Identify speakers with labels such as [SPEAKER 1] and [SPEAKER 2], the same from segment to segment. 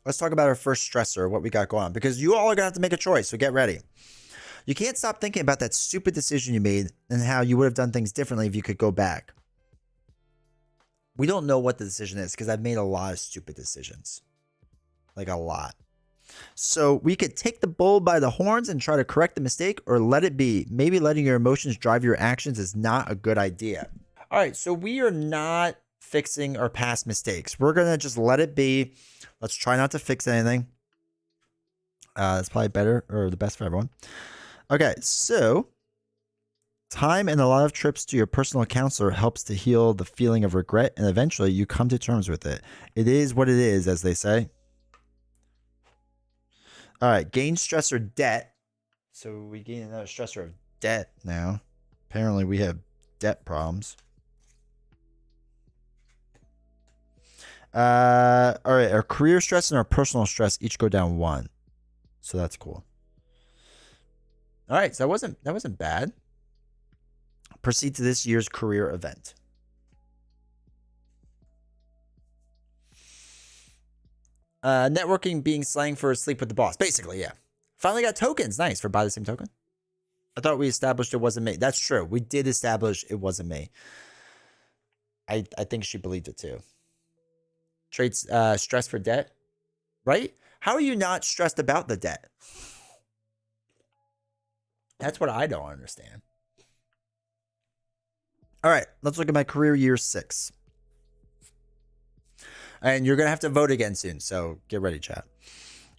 [SPEAKER 1] Let's talk about our first stressor, what we got going on, because you all are going to have to make a choice, so get ready. You can't stop thinking about that stupid decision you made and how you would have done things differently if you could go back. We don't know what the decision is because I've made a lot of stupid decisions. Like a lot. So we could take the bull by the horns and try to correct the mistake or let it be. Maybe letting your emotions drive your actions is not a good idea. All right, so we are not fixing our past mistakes. We're going to just let it be. Let's try not to fix anything. That's probably better or the best for everyone. Okay, so time and a lot of trips to your personal counselor helps to heal the feeling of regret, and eventually you come to terms with it. It is what it is, as they say. All right, gain stress or debt. So we gain another stressor of debt now. Apparently we have debt problems. All right, our career stress and our personal stress each go down 1. So that's cool. All right, so that wasn't bad. Proceed to this year's career event. Networking being slang for sleep with the boss. Basically, yeah. Finally got tokens. Nice for buy the same token. I thought we established it wasn't me. That's true. We did establish it wasn't me. I think she believed it too. Trades stress for debt, right? How are you not stressed about the debt? That's what I don't understand. All right, let's look at my career year 6. And you're going to have to vote again soon, so get ready, chat.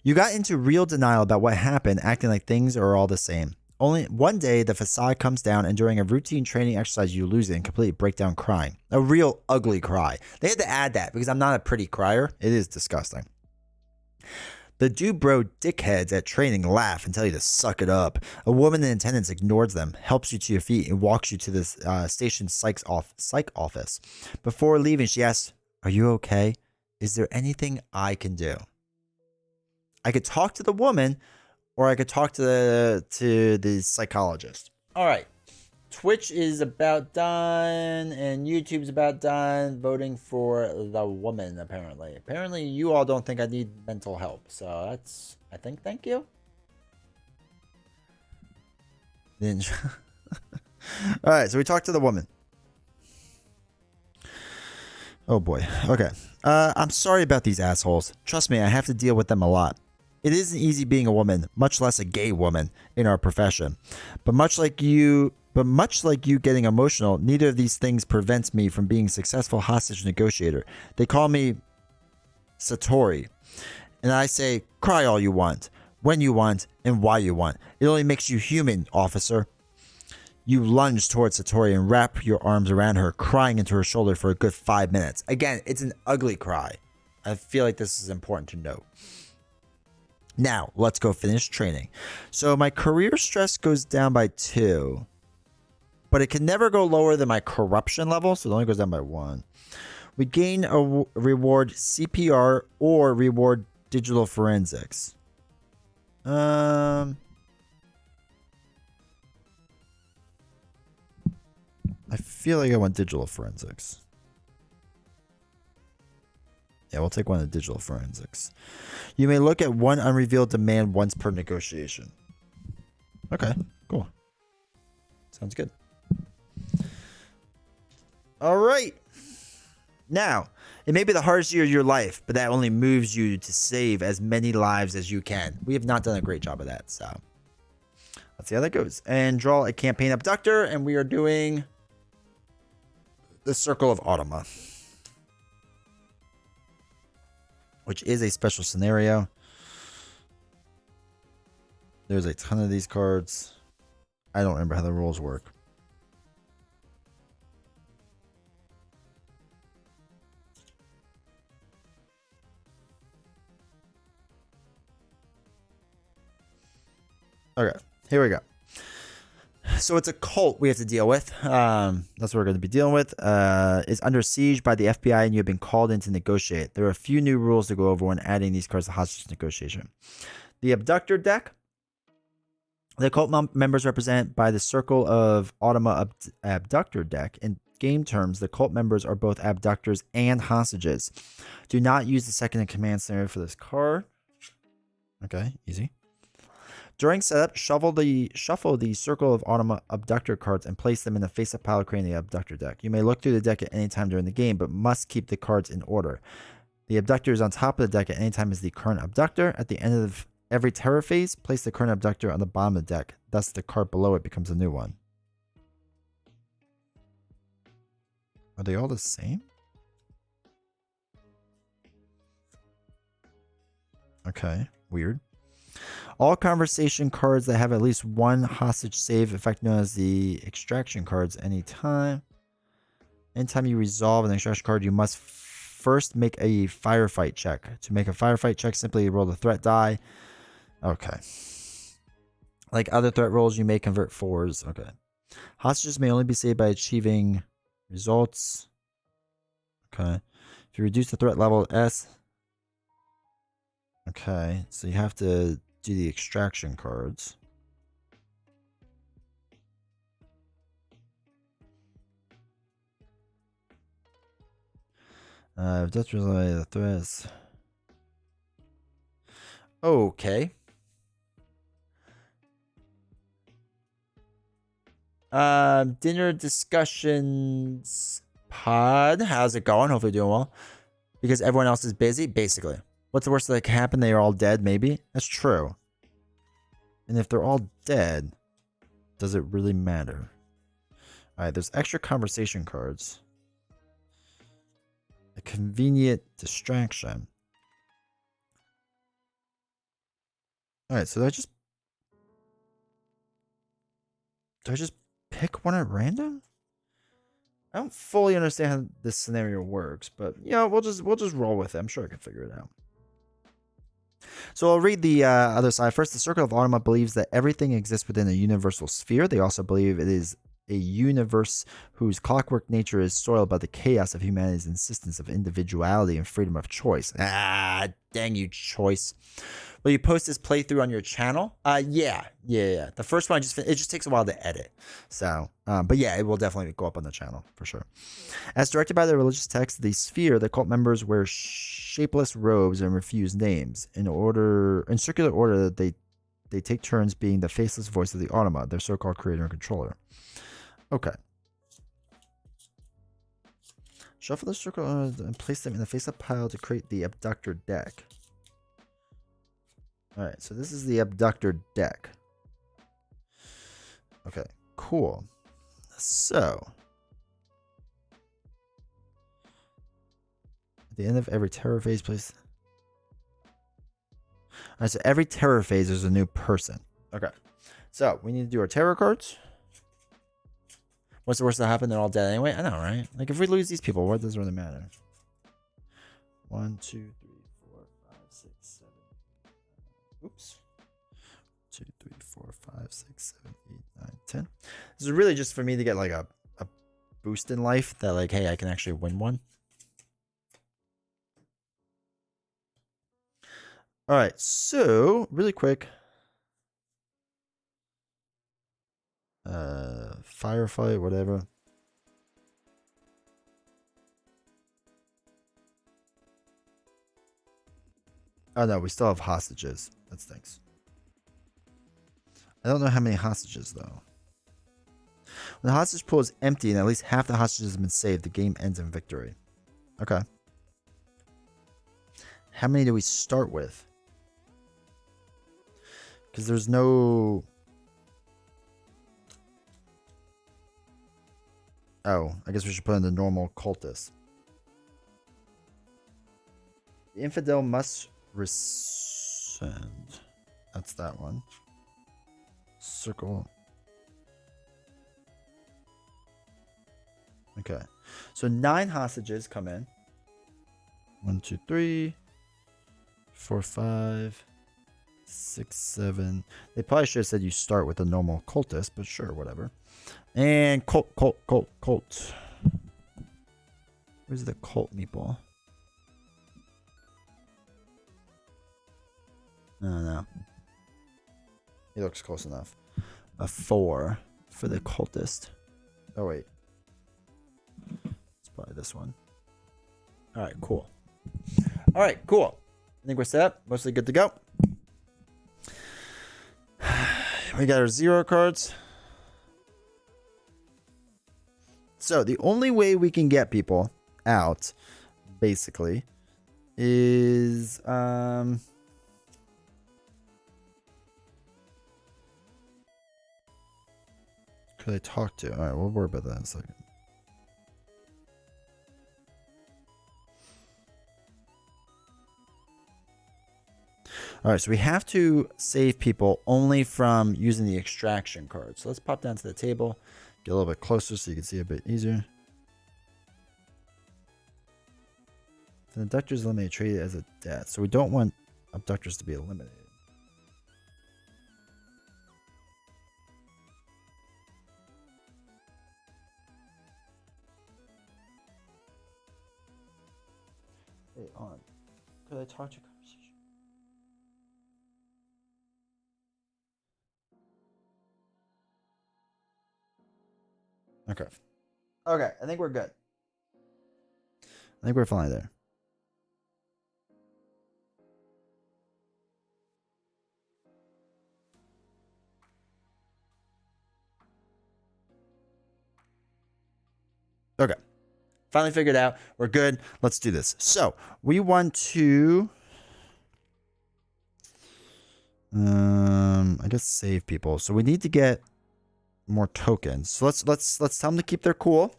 [SPEAKER 1] You got into real denial about what happened, acting like things are all the same. Only one day, the facade comes down, and during a routine training exercise, you lose it and completely break down crying. A real ugly cry. They had to add that because I'm not a pretty crier. It is disgusting. The dude bro dickheads at training laugh and tell you to suck it up. A woman in attendance ignores them, helps you to your feet, and walks you to the station psych office. Before leaving, she asks, "Are you okay? Is there anything I can do?" I could talk to the woman, or I could talk to the psychologist. All right. Twitch is about done, and YouTube's about done. Voting for the woman, apparently. Apparently, you all don't think I need mental help, so that's, I think, thank you. Ninja. All right, so we talked to the woman. Oh boy. Okay. I'm sorry about these assholes. Trust me, I have to deal with them a lot. It isn't easy being a woman, much less a gay woman, in our profession. But much like you getting emotional, neither of these things prevents me from being a successful hostage negotiator. They call me Satori. And I say, cry all you want, when you want, and why you want. It only makes you human, officer. You lunge towards Satori and wrap your arms around her, crying into her shoulder for a good 5 minutes. Again, it's an ugly cry. I feel like this is important to note. Now, let's go finish training. So my career stress goes down by 2. But it can never go lower than my corruption level, so it only goes down by 1. We gain a reward CPR or reward digital forensics. I feel like I want digital forensics. Yeah, we'll take one of the digital forensics. You may look at one unrevealed demand once per negotiation. Okay, cool. Sounds good. All right. Now, it may be the hardest year of your life, but that only moves you to save as many lives as you can. We have not done a great job of that, so let's see how that goes. And draw a campaign abductor, and we are doing the Circle of Automa, which is a special scenario. There's a ton of these cards. I don't remember how the rules work. Okay, here we go. So it's a cult we have to deal with. That's what we're going to be dealing with. Is under siege by the FBI, and you have been called in to negotiate. There are a few new rules to go over when adding these cards to hostage negotiation. The abductor deck. The cult members represented by the Circle of Automa abductor deck and game terms, the cult members are both abductors and hostages. Do not use the second in command scenario for this card. Okay, easy. During setup, shuffle the Circle of Autumn abductor cards and place them in the face-up pile creating the abductor deck. You may look through the deck at any time during the game, but must keep the cards in order. The abductor is on top of the deck at any time as the current abductor. At the end of every terror phase, place the current abductor on the bottom of the deck. Thus, the card below it becomes a new one. Are they all the same? Okay, weird. All conversation cards that have at least one hostage save effect known as the extraction cards anytime. Anytime you resolve an extraction card, you must first make a firefight check. To make a firefight check, simply roll the threat die. Okay. Like other threat rolls, you may convert 4s. Okay. Hostages may only be saved by achieving results. Okay. If you reduce the threat level S. Okay. So you have to do the extraction cards. If that's really the threats. Okay. Dinner discussions pod. How's it going? Hopefully doing well. Because everyone else is busy, basically. What's the worst that can happen? They are all dead, maybe? That's true. And if they're all dead, does it really matter? Alright, there's extra conversation cards. A convenient distraction. Alright, so do I just pick one at random? I don't fully understand how this scenario works, but yeah, we'll just roll with it. I'm sure I can figure it out. So I'll read the other side. First, the Circle of Autumn believes that everything exists within a universal sphere. They also believe it is a universe whose clockwork nature is soiled by the chaos of humanity's insistence of individuality and freedom of choice. Ah, dang you, choice. Will you post this playthrough on your channel? Yeah. The first one, it just takes a while to edit. So, but yeah, it will definitely go up on the channel for sure. As directed by the religious text, the sphere, the cult members wear shapeless robes and refuse names. In circular order, they take turns being the faceless voice of the Automa, their so-called creator and controller. Okay. Shuffle the circle and place them in the face-up pile to create the abductor deck. Alright, so this is the abductor deck. Okay, cool. So, at the end of every terror phase, place. Alright, so every terror phase is a new person. Okay, so we need to do our terror cards. What's the worst that happened? They're all dead anyway. I know, right? Like, if we lose these people, what does it really matter? 1, 2, 3, 4, 5, 6, 7. Oops. 2, 3, 4, 5, 6, 7, 8, 9, 10. This is really just for me to get like a boost in life that, like, hey, I can actually win one. All right, so really quick. Firefight, whatever. Oh no, we still have hostages. That stinks. I don't know how many hostages though. When the hostage pool is empty and at least half the hostages have been saved, the game ends in victory. Okay. How many do we start with? Because there's no... Oh, I guess we should put in the normal cultist. The infidel must rescind. That's that one. Circle. Okay. So 9 hostages come in. 1, 2, 3, 4, 5, 6, 7. They probably should have said you start with the normal cultist, but sure, whatever. And cult. Where's the cult meatball? No. He looks close enough. A 4 for the cultist. Oh, wait. probably this one. All right, cool. All right, cool. I think we're set up. Mostly good to go. We got our 0 cards. So the only way we can get people out, basically, is who could I talk to? All right, we'll worry about that in a second. All right, so we have to save people only from using the extraction card. So let's pop down to the table, get a little bit closer so you can see a bit easier. The abductors eliminated treated as a death. So we don't want abductors to be eliminated. Hey, on. Could I talk to you? Okay. Okay, I think we're good. I think we're fine there. Okay. Finally figured out. We're good. Let's do this. So we want to I guess save people. So we need to get more tokens. So let's tell them to keep their cool.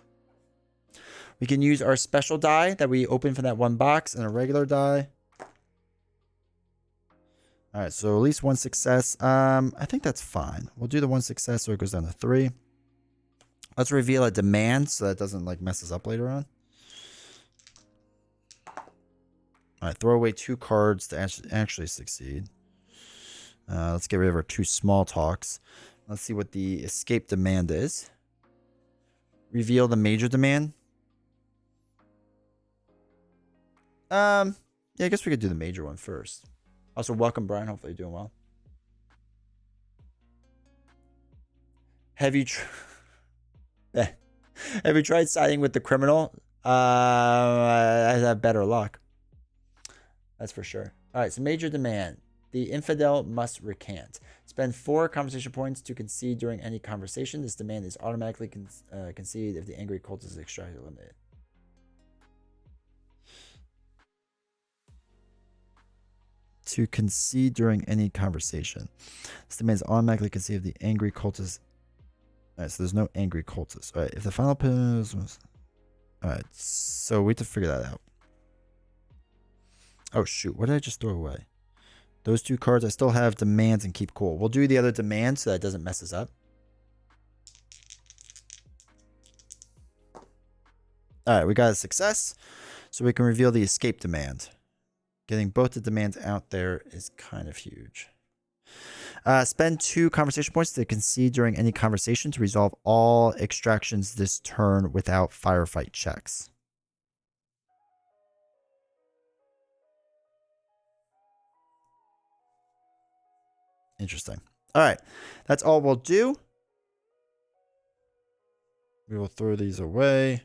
[SPEAKER 1] We can use our special die that we opened from that one box and a regular die. All right, so at least 1 success. I think that's fine. We'll do the 1 success so it goes down to 3. Let's reveal a demand so that doesn't like mess us up later on. All right, throw away 2 cards to actually succeed. Let's get rid of our 2 small talks. Let's see what the escape demand is. Reveal the major demand. Yeah, I guess we could do the major one first. Also, welcome, Brian. Hopefully you're doing well. Have you have you tried siding with the criminal? I have better luck. That's for sure. All right, so major demand. The infidel must recant. Spend 4 conversation points to concede during any conversation. This demand is automatically conceded if the angry cult is extracted or eliminated. To concede during any conversation. This demand is automatically conceded if the angry cultist. All right, so there's no angry cultist. All right, if the final pose was. All right, so we have to figure that out. Oh, shoot. What did I just throw away? Those 2 cards, I still have demands and keep cool. We'll do the other demands so that it doesn't mess us up. All right, we got a success. So we can reveal the escape demand. Getting both the demands out there is kind of huge. Spend 2 conversation points to concede during any conversation to resolve all extractions this turn without firefight checks. Interesting. All right. That's all we'll do. We will throw these away.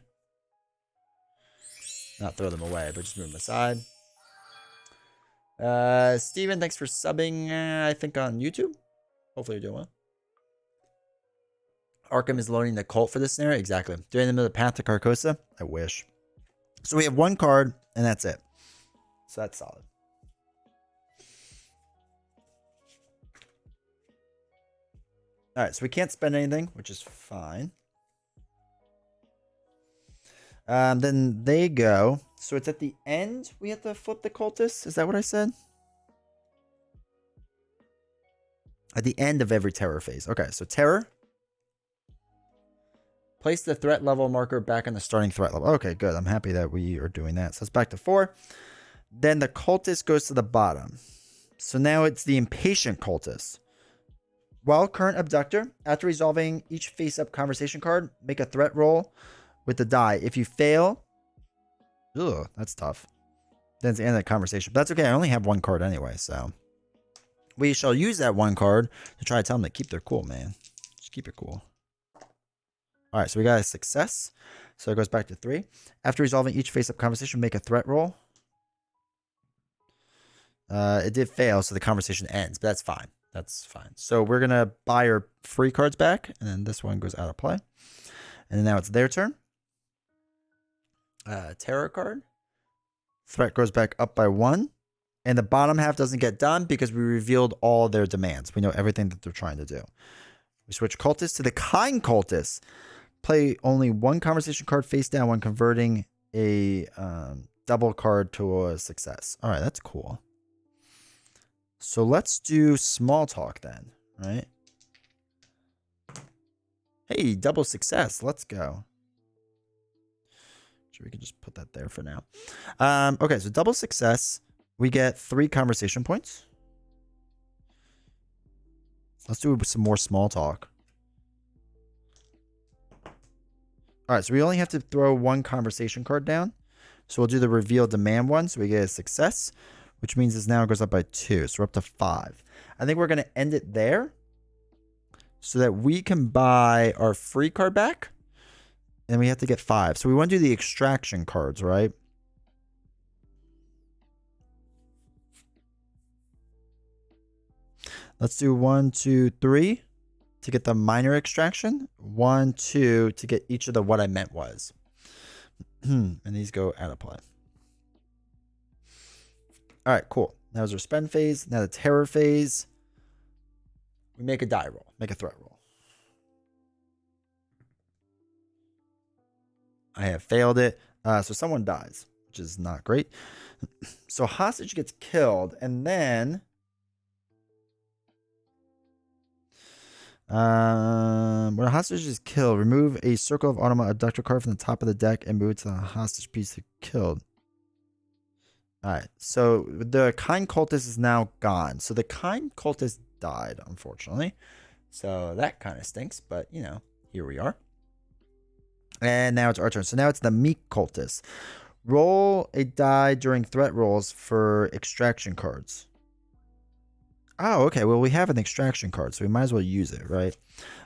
[SPEAKER 1] Not throw them away, but just move them aside. Steven, thanks for subbing, I think, on YouTube. Hopefully you're doing well. Arkham is loading the cult for this scenario. Exactly. Doing them in the path to Carcosa. I wish. So we have 1 card, and that's it. So that's solid. All right, so we can't spend anything, which is fine. Then they go. So it's at the end we have to flip the cultist. Is that what I said? At the end of every terror phase. Okay, so terror. Place the threat level marker back on the starting threat level. Okay, good. I'm happy that we are doing that. So it's back to 4. Then the cultist goes to the bottom. So now it's the impatient cultist. While current abductor, after resolving each face-up conversation card, make a threat roll with the die. If you fail, ugh, that's tough. Then it's the end of the conversation. But that's okay. I only have 1 card anyway, so we shall use that 1 card to try to tell them to keep their cool, man. Just keep it cool. All All right, so we got a success. So it goes back to 3. After resolving each face-up conversation, make a threat roll. It did fail, so the conversation ends, but that's fine. That's fine. So we're going to buy our free cards back, and then this one goes out of play. And now it's their turn. Terror card. Threat goes back up by 1. And the bottom half doesn't get done because we revealed all their demands. We know everything that they're trying to do. We switch cultist to the kind cultist. Play only 1 conversation card face down when converting a double card to a success. All right, that's cool. So let's do small talk then, right? Hey, double success. Let's go. Sure, we can just put that there for now. Okay, so double success. We get 3 conversation points. Let's do some more small talk. All right, so we only have to throw 1 conversation card down. So we'll do the reveal demand one. So we get a success, which means this now goes up by 2. So we're up to 5. I think we're going to end it there so that we can buy our free card back. And we have to get 5. So we want to do the extraction cards, right? Let's do 1, 2, 3 to get the minor extraction. 1, 2 to get each of the what I meant was. And these go out of play. All right, cool. That was our spend phase. Now the terror phase. We make a die roll. Make a threat roll. I have failed it. So someone dies, which is not great. So hostage gets killed. And then... when a hostage is killed, remove a circle of automa abductor card from the top of the deck and move it to the hostage piece that killed. Alright, so the kind cultist is now gone. So the kind cultist died, unfortunately. So that kind of stinks, but you know, here we are. And now it's our turn. So now it's the meek cultist. Roll a die during threat rolls for extraction cards. Oh, okay. Well, we have an extraction card, so we might as well use it, right?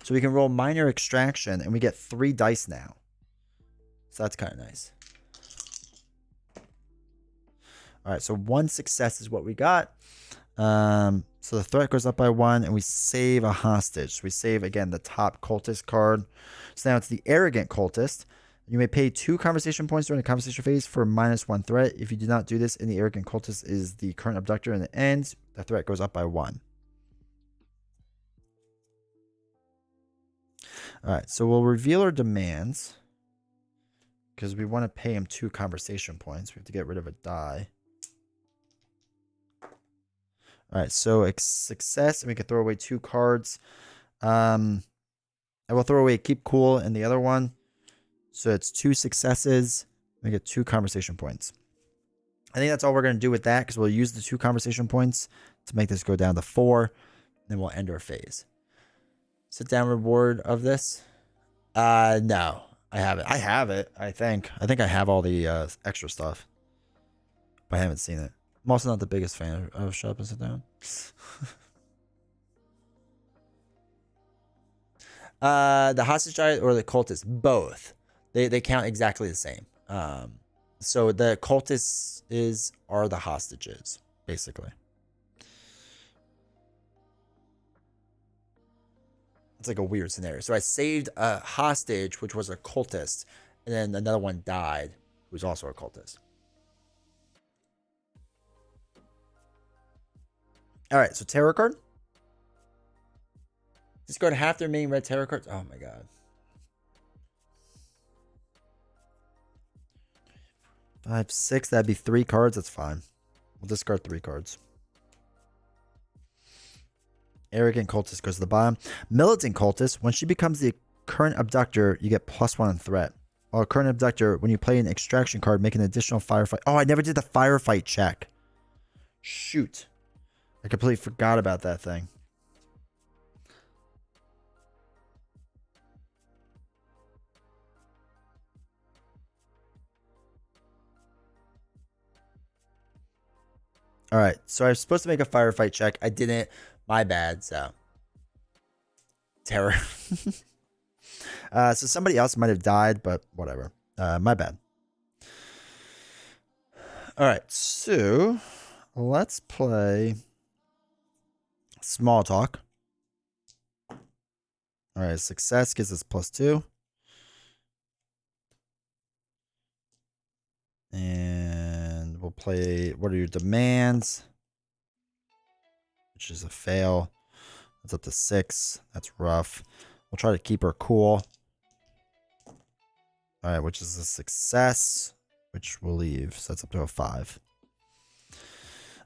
[SPEAKER 1] So we can roll minor extraction, and we get 3 dice now. So that's kind of nice. All right, so 1 success is what we got. So the threat goes up by 1, and we save a hostage. So we save, again, the top cultist card. So now it's the arrogant cultist. You may pay 2 conversation points during the conversation phase for -1 threat. If you do not do this, and the arrogant cultist is the current abductor and it ends, the threat goes up by 1. All right, so we'll reveal our demands because we want to pay him 2 conversation points. We have to get rid of a die. All right, so success, and we can throw away 2 cards. I will throw away Keep Cool and the other one. So it's 2 successes. We get 2 conversation points. I think that's all we're going to do with that because we'll use the 2 conversation points to make this go down to 4. And then we'll end our phase. Sit down reward of this? No, I have it. I have it, I think. I think I have all the extra stuff. But I haven't seen it. I'm also not the biggest fan of Shut Up and Sit Down. The hostage or the cultist? Both. They count exactly the same. So the cultists are the hostages, basically. It's like a weird scenario. So I saved a hostage, which was a cultist, and then another one died, who's also a cultist. All right, so tarot card. Discard half their main red tarot cards. Oh my god. 5, 6. That'd be 3 cards. That's fine. We'll discard 3 cards. Arrogant cultist goes to the bottom. Militant cultist. When she becomes the current abductor, you get +1 on threat. While current abductor, when you play an extraction card, make an additional firefight. Oh, I never did the firefight check. Shoot. I completely forgot about that thing. All right, so I was supposed to make a firefight check. I didn't. My bad, so. Terror. So somebody else might have died, but whatever. My bad. All right, so let's play small talk. All right, success gives us +2. And we'll play, what are your demands? Which is a fail. That's up to 6. That's rough. We'll try to keep her cool. All right, which is a success, which we'll leave. So that's up to a 5.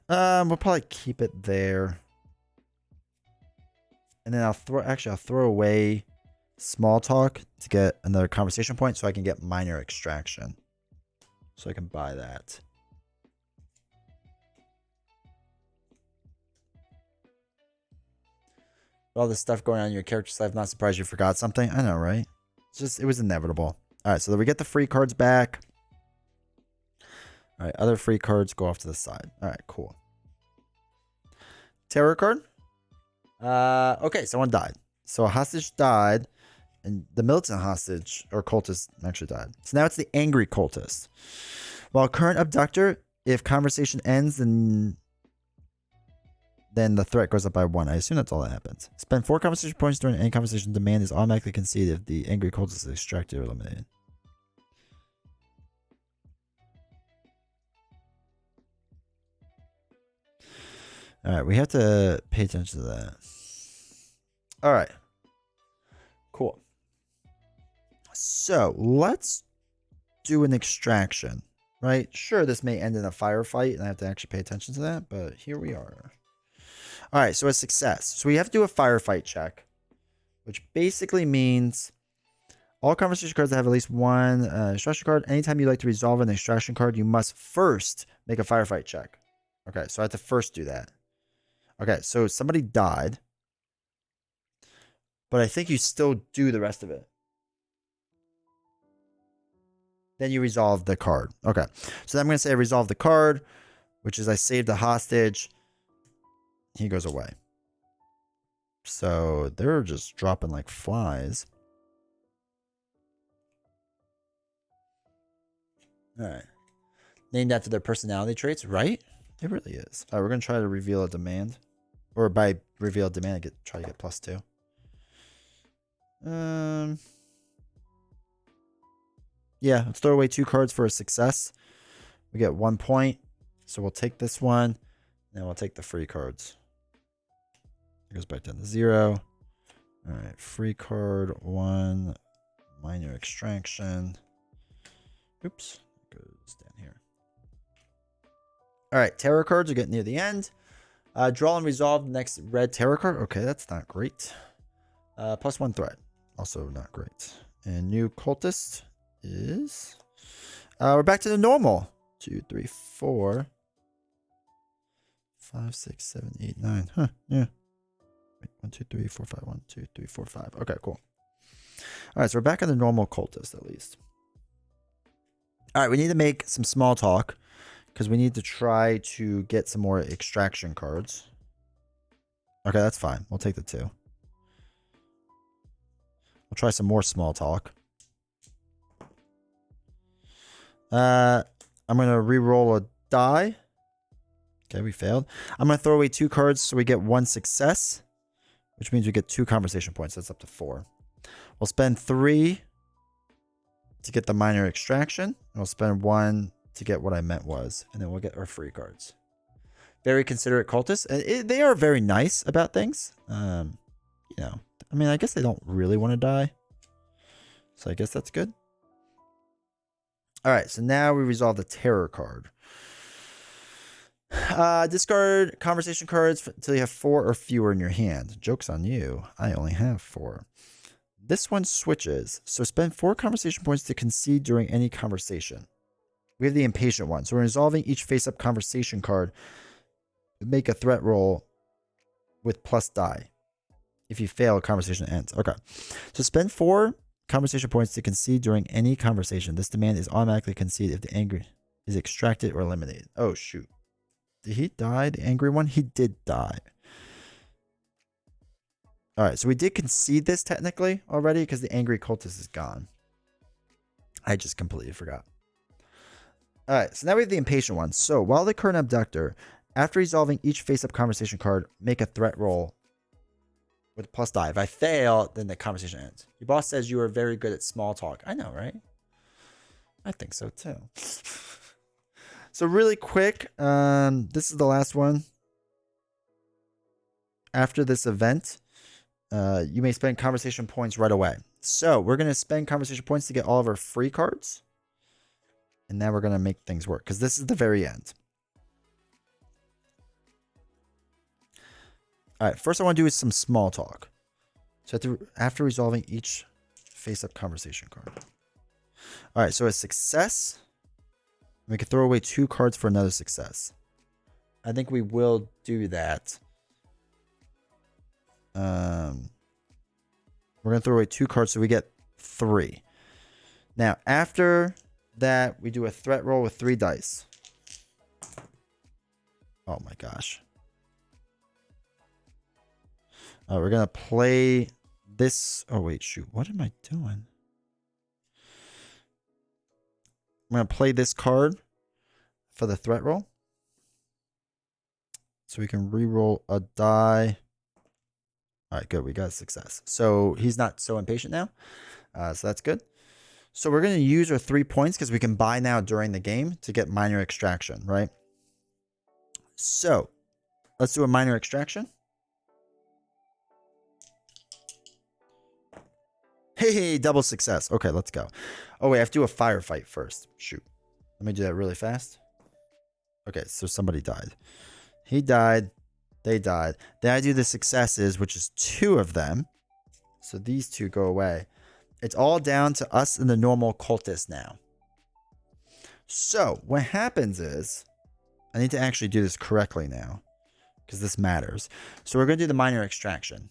[SPEAKER 1] We'll probably keep it there. And then I'll throw away small talk to get another conversation point so I can get minor extraction. So I can buy that. All this stuff going on in your character's life, not surprised you forgot something. I know, right? It was inevitable. All right, so then we get the free cards back. All right, other free cards go off to the side. All right, cool. Tarot card. Okay, someone died. So a hostage died, and the militant hostage or cultist actually died. So now it's the angry cultist. While current abductor, if conversation ends, then the threat goes up by 1. I assume that's all that happens. Spend 4 conversation points during any conversation. Demand is automatically conceded if the angry cultist is extracted or eliminated. All right, we have to pay attention to that. All right. Cool. So let's do an extraction, right? Sure, this may end in a firefight, and I have to actually pay attention to that, but here we are. All right, so a success. So we have to do a firefight check, which basically means all conversation cards that have at least one extraction card. Anytime you like to resolve an extraction card, you must first make a firefight check. Okay, so I have to first do that. Okay, so somebody died, but I think you still do the rest of it. Then you resolve the card. Okay, so I'm going to say I resolve the card, which is I saved the hostage. He goes away. So they're just dropping like flies. All right. Named after their personality traits, right? It really is. All right, we're going to try to reveal a demand. Or by reveal a demand, try to get +2. Yeah, let's throw away 2 cards for a success. We get 1 point. So we'll take this one. And we'll take the free cards. It goes back down to 0. All right, free card 1. Minor extraction. Oops. It goes down here. All right, tarot cards are getting near the end. Draw and resolve the next red tarot card. Okay, that's not great. +1 threat. Also not great. And new cultist is... we're back to the normal. 2, 3, 4, 5, 6, 7, 8, 9. Huh, yeah. Wait, 1, 2, 3, 4, 5. 1, 2, 3, 4, 5. Okay, cool. All right, so we're back on the normal cultist at least. All right, we need to make some small talk because we need to try to get some more extraction cards. Okay, that's fine. We'll take the 2. We'll try some more small talk. I'm going to re-roll a die. Okay, we failed. I'm going to throw away 2 cards so we get 1 success, which means we get 2 conversation points. That's up to 4. We'll spend 3 to get the minor extraction. And we'll spend 1 to get what I meant was. And then we'll get our free cards. Very considerate cultists. They are very nice about things. You know, I mean, I guess they don't really want to die. So I guess that's good. All right, so now we resolve the terror card. Discard conversation cards until you have 4 or fewer in your hand. Joke's on you. I only have 4. This one switches. So spend 4 conversation points to concede during any conversation. We have the impatient one. So we're resolving each face-up conversation card. Make a threat roll with plus die. If you fail, conversation ends. Okay. So spend 4 conversation points to concede during any conversation. This demand is automatically conceded if the angry is extracted or eliminated. Oh, shoot. Did he die, the angry one? He did die. All right, so we did concede this technically already because the angry cultist is gone. I just completely forgot. All right, so now we have the impatient one. So while the current abductor, after resolving each face-up conversation card, make a threat roll with plus die. If I fail, then the conversation ends. Your boss says you are very good at small talk. I know, right? I think so too. So really quick, this is the last one. After this event, you may spend conversation points right away. So we're going to spend conversation points to get all of our free cards. And now we're going to make things work because this is the very end. All right, first I want to do is some small talk. So after resolving each face-up conversation card. All right, so a success. We can throw away 2 cards for another success. I think we will do that. We're going to throw away 2 cards so we get 3. Now, after that, we do a threat roll with 3 dice. Oh my gosh. We're going to play this. Oh, wait, shoot. What am I doing? I'm going to play this card for the threat roll. So we can re-roll a die. All right, good. We got a success. So he's not so impatient now. So that's good. So we're going to use our 3 points because we can buy now during the game to get minor extraction, right? So let's do a minor extraction. Hey, double success. Okay, let's go. Oh, wait, I have to do a firefight first. Shoot. Let me do that really fast. Okay, so somebody died. He died. They died. Then I do the successes, which is 2 of them. So these 2 go away. It's all down to us and the normal cultist now. So what happens is, I need to actually do this correctly now, because this matters. So we're going to do the minor extraction.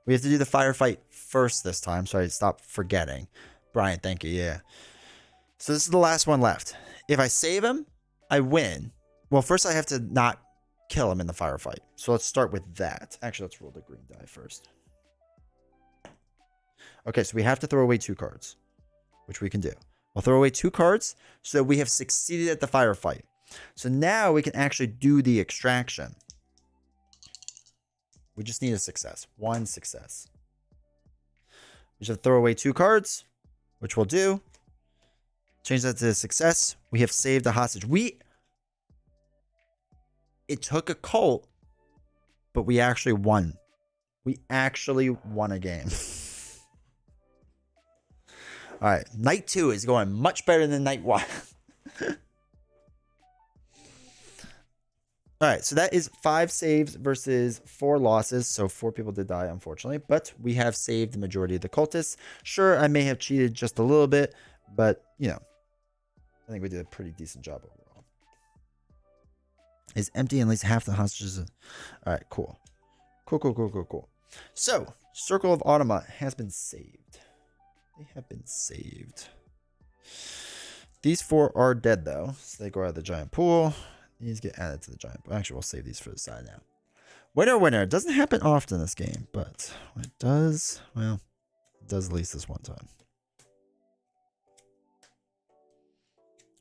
[SPEAKER 1] We have to do the firefight first this time, so I stop forgetting. Brian, thank you. Yeah. So this is the last one left. If I save him, I win. Well, first I have to not kill him in the firefight. So let's start with that. Actually, let's roll the green die first. Okay, so we have to throw away 2 cards, which we can do. We'll throw away 2 cards so we have succeeded at the firefight. So now we can actually do the extraction. We just need a success. 1 success. We should throw away 2 cards, which we'll do. Change that to a success. We have saved a hostage. It took a cult, but we actually won. We actually won a game. All right, night 2 is going much better than night 1. All right, so that is 5 saves versus 4 losses. So 4 people did die, unfortunately, but we have saved the majority of the cultists. Sure, I may have cheated just a little bit, but, you know, I think we did a pretty decent job overall. Is empty and at least half the hostages. All right, cool. Cool. So, Circle of Automa has been saved. They have been saved. These 4 are dead, though, so they go out of the giant pool. These get added to the giant pool. Actually, we'll save these for the side now. Winner. It doesn't happen often in this game, but when it does, well, it does at least this one time.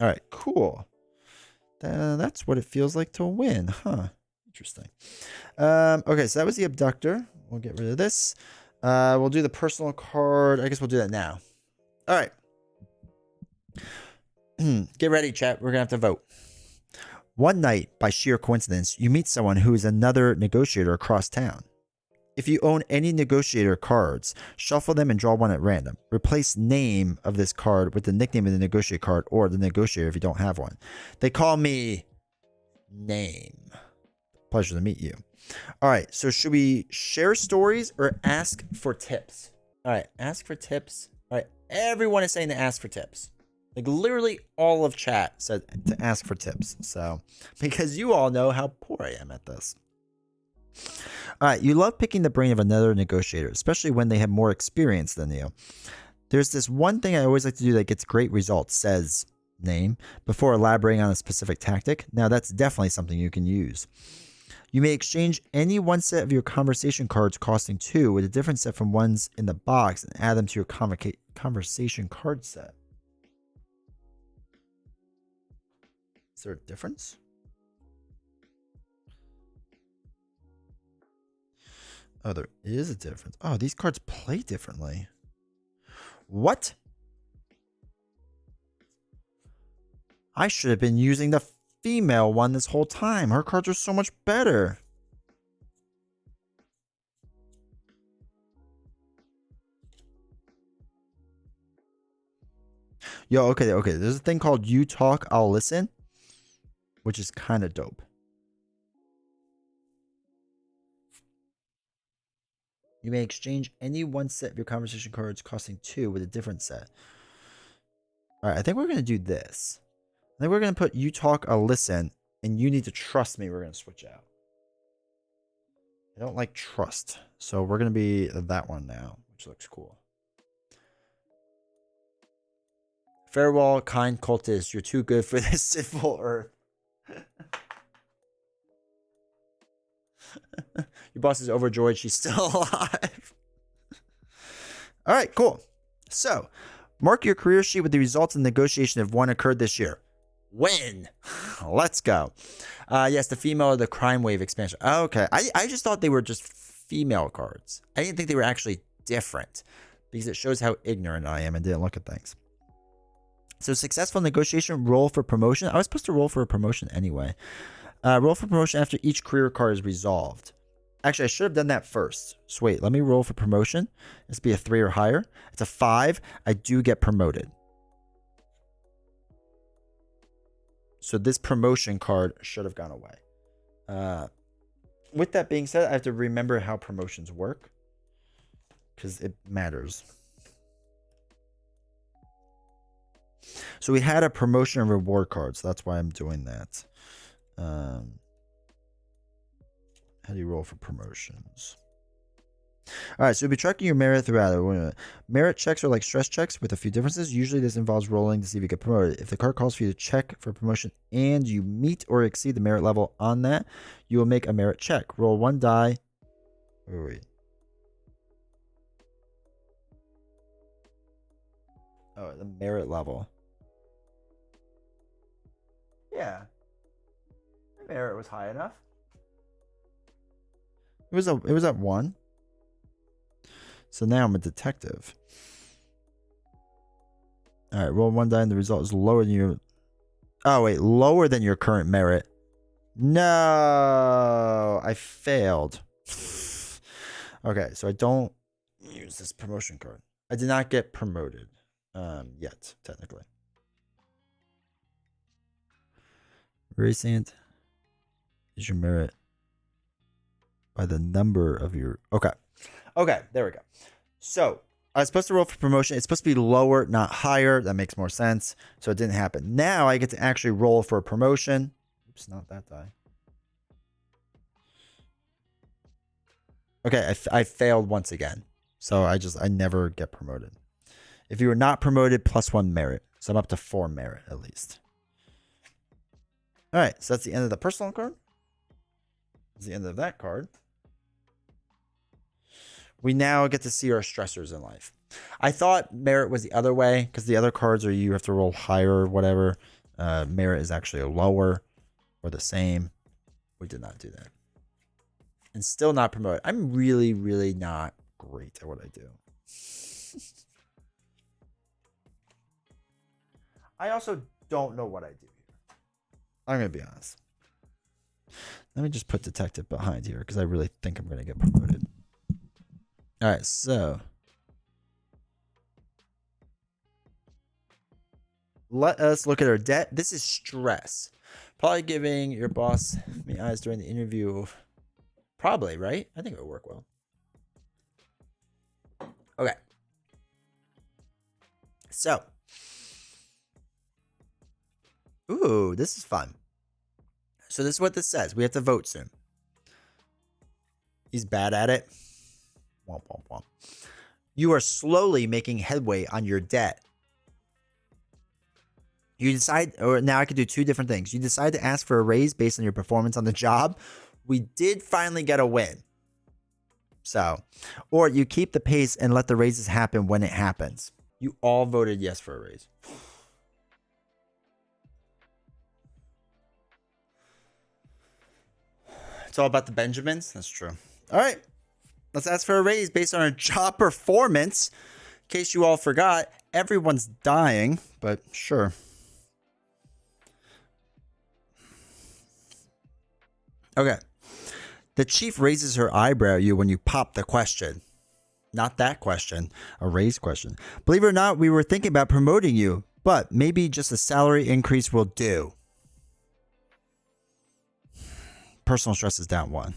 [SPEAKER 1] All right, cool. That's what it feels like to win, huh? Interesting. Okay, so that was the abductor. We'll get rid of this. We'll do the personal card. I guess we'll do that now. All right. Get ready, chat. We're going to have to vote. One night, by sheer coincidence, you meet someone who is another negotiator across town. If you own any negotiator cards, shuffle them and draw one at random. Replace name of this card with the nickname of the negotiator card or the negotiator if you don't have one. They call me Name. Pleasure to meet you. All right, so should we share stories or ask for tips? All right, ask for tips. All right, everyone is saying to ask for tips. Like literally all of chat said to ask for tips. So, because you all know how poor I am at this. All right, you love picking the brain of another negotiator, especially when they have more experience than you. There's this one thing I always like to do that gets great results, says Name, before elaborating on a specific tactic. Now, that's definitely something you can use. You may exchange any one set of your conversation cards costing 2 with a different set from ones in the box and add them to your conversation card set. Is there a difference? Oh, there is a difference. Oh, these cards play differently. What? I should have been using the female one this whole time. Her cards are so much better. Yo, okay. There's a thing called You Talk, I'll Listen, which is kind of dope. You may exchange any one set of your conversation cards costing 2 with a different set. All right, I think we're going to do this. I think we're going to put You Talk, I'll Listen, and You Need to Trust Me. We're going to switch out. I don't like trust, so we're going to be that one now, which looks cool. Farewell, kind cultist. You're too good for this sinful earth. Your boss is overjoyed she's still alive. All right, cool. So, mark your career sheet with the results of the negotiation if one occurred this year. When? Let's go. Yes, the female of the crime wave expansion. Okay, I just thought they were just female cards. I didn't think they were actually different because it shows how ignorant I am and didn't look at things. So, successful negotiation, roll for promotion. I was supposed to roll for a promotion anyway. Roll for promotion after each career card is resolved. Actually, I should have done that first. So wait, let me roll for promotion. This be a 3 or higher. It's a 5. I do get promoted. So this promotion card should have gone away. With that being said, I have to remember how promotions work because it matters. So we had a promotion and reward card, so that's why I'm doing that. How do you roll for promotions? All right, so we'll be tracking your merit throughout. Merit checks are like stress checks with a few differences. Usually this involves rolling to see if you get promoted. If the card calls for you to check for promotion and you meet or exceed the merit level on that, you will make a merit check. Roll 1 die. Wait. Oh, the merit level. Yeah. The merit was high enough. It was at 1. So now I'm a detective. All right, roll 1 die and the result is lower than your... Oh, wait, lower than your current merit. No, I failed. Okay, so I don't use this promotion card. I did not get promoted yet, technically. Recent is your merit by the number of your... Okay, there we go. So I was supposed to roll for promotion. It's supposed to be lower, not higher. That makes more sense. So it didn't happen. Now I get to actually roll for a promotion. Oops, not that die. Okay, I failed once again. So I never get promoted. If you were not promoted, +1 merit. So I'm up to 4 merit at least. All right, so that's the end of the personal card. That's the end of that card. We now get to see our stressors in life. I thought merit was the other way because the other cards are you have to roll higher or whatever. Merit is actually lower or the same. We did not do that. And still not promoted. I'm really, really not great at what I do. I also don't know what I do here. I'm going to be honest. Let me just put detective behind here because I really think I'm going to get promoted. All right, so let us look at our debt. This is stress. Probably giving your boss me eyes during the interview. Probably, right? I think it would work well. Okay. So. Ooh, this is fun. So this is what this says. We have to vote soon. He's bad at it. Womp, womp, womp. You are slowly making headway on your debt. You decide, or now I could do 2 different things. You decide to ask for a raise based on your performance on the job. We did finally get a win. So, or you keep the pace and let the raises happen when it happens. You all voted yes for a raise. It's all about the Benjamins. That's true. All right. Let's ask for a raise based on our job performance. In case you all forgot, everyone's dying, but sure. Okay. The chief raises her eyebrow at you when you pop the question. Not that question, a raise question. Believe it or not, we were thinking about promoting you, but maybe just a salary increase will do. Personal stress is down 1.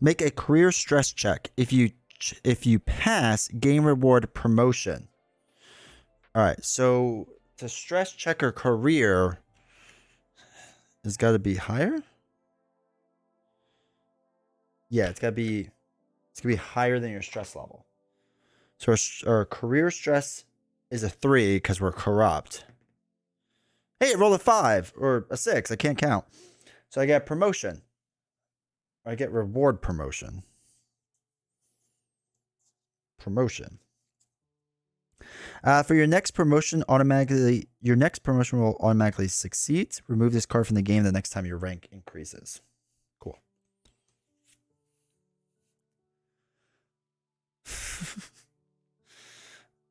[SPEAKER 1] Make a career stress check. If you pass, gain reward promotion. All right, so to stress check her career, it's got to be higher. Yeah, it's got to be higher than your stress level. So our career stress is a 3 because we're corrupt. Hey, roll a 5 or a 6. I can't count. So I get promotion. I get reward promotion. Promotion. For your next promotion, your next promotion will automatically succeed. Remove this card from the game the next time your rank increases. Cool.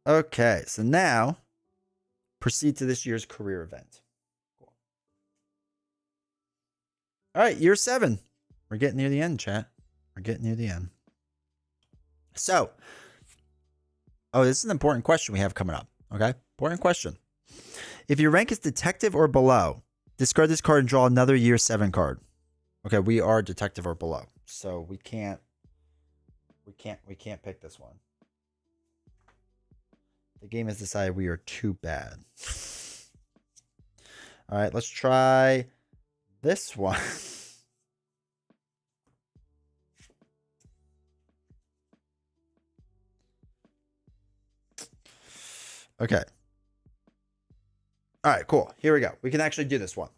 [SPEAKER 1] Okay, so now proceed to this year's career event. Cool. All right, year 7. We're getting near the end, chat. We're getting near the end. So, this is an important question we have coming up. Okay, important question. If your rank is detective or below, discard this card and draw another year 7 card. Okay, we are detective or below, so we can't pick this one. The game has decided we are too bad. All right, let's try this one. Okay. All right, cool. Here we go. We can actually do this one.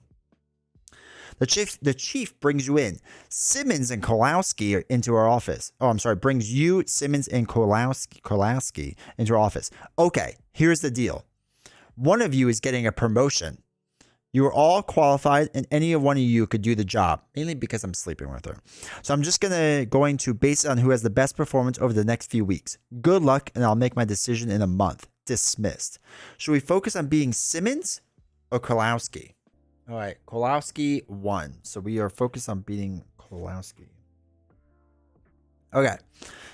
[SPEAKER 1] The chief brings you in. Simmons and Kolowski into our office. Oh, I'm sorry. Brings you, Simmons and Kolowski into our office. Okay, here's the deal. One of you is getting a promotion. You are all qualified, and any one of you could do the job, mainly because I'm sleeping with her. So I'm just going to base it on who has the best performance over the next few weeks. Good luck, and I'll make my decision in a month. Dismissed. Should we focus on being Simmons or Kolowski? All right, Kolowski won. So we are focused on beating Kolowski. Okay,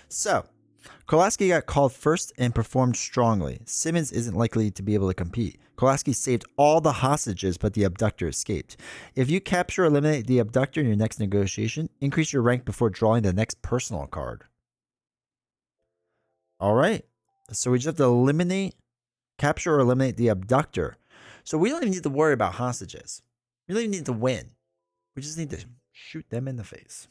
[SPEAKER 1] so Kolowski got called first and performed strongly. Simmons isn't likely to be able to compete. Kolowski saved all the hostages, but the abductor escaped. If you capture or eliminate the abductor in your next negotiation, increase your rank before drawing the next personal card. All right, so we just have to capture or eliminate the abductor. So we don't even need to worry about hostages. We don't even need to win. We just need to shoot them in the face.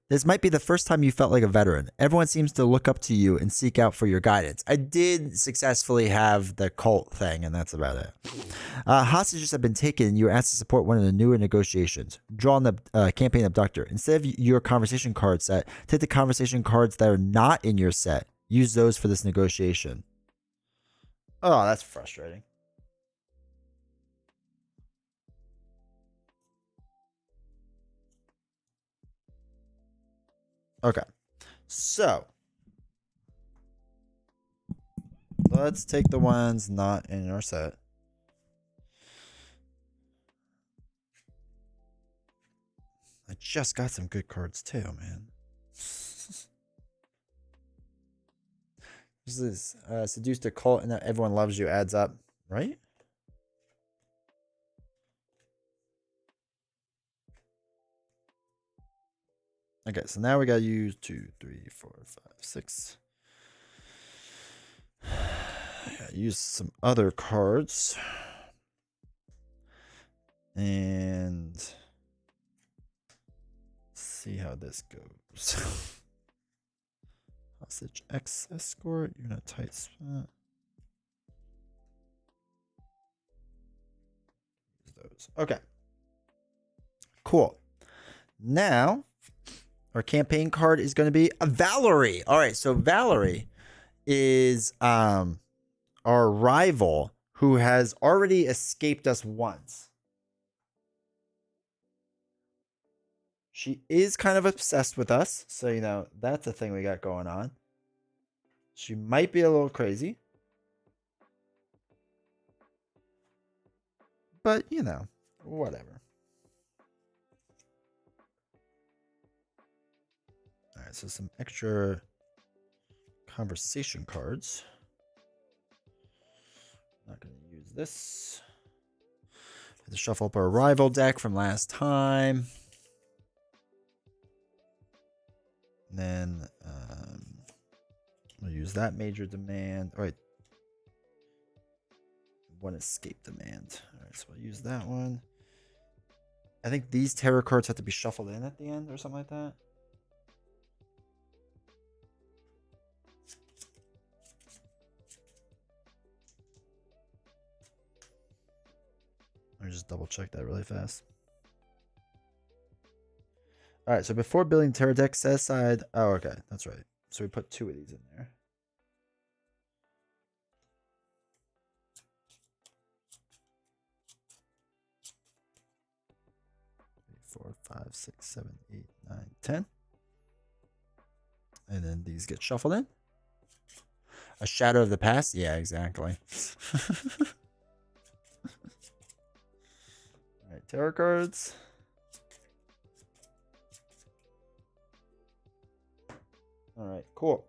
[SPEAKER 1] This might be the first time you felt like a veteran. Everyone seems to look up to you and seek out for your guidance. I did successfully have the cult thing, and that's about it. Hostages have been taken, and you are asked to support one of the newer negotiations. Draw on the campaign abductor. Instead of your conversation card set, take the conversation cards that are not in your set. Use those for this negotiation. Oh, that's frustrating. Okay, so let's take the ones not in our set. I just got some good cards too, man. This is seduced a cult and everyone loves you adds up, right? Okay, so now we gotta use 2, 3, 4, 5, 6. I gotta use some other cards. And see how this goes. Hostage X escort, you're in a tight spot. Use those. Okay. Cool. Now, our campaign card is going to be a Valerie. All right, so Valerie is our rival who has already escaped us once. She is kind of obsessed with us, so, you know, that's a thing we got going on. She might be a little crazy. But, you know, whatever. All right, so some extra conversation cards. Not going to use this. Have to shuffle up our rival deck from last time. And then we'll use that major demand. All right. One escape demand. All right, so we'll use that one. I think these tarot cards have to be shuffled in at the end or something like that. Let me just double check that really fast. All right, so before building tarot deck, set aside. Oh, okay, that's right. So we put 2 of these in there. 4, 5, 6, 7, 8, 9, 10. And then these get shuffled in. A shadow of the past? Yeah, exactly. All right, tarot cards. All right, cool.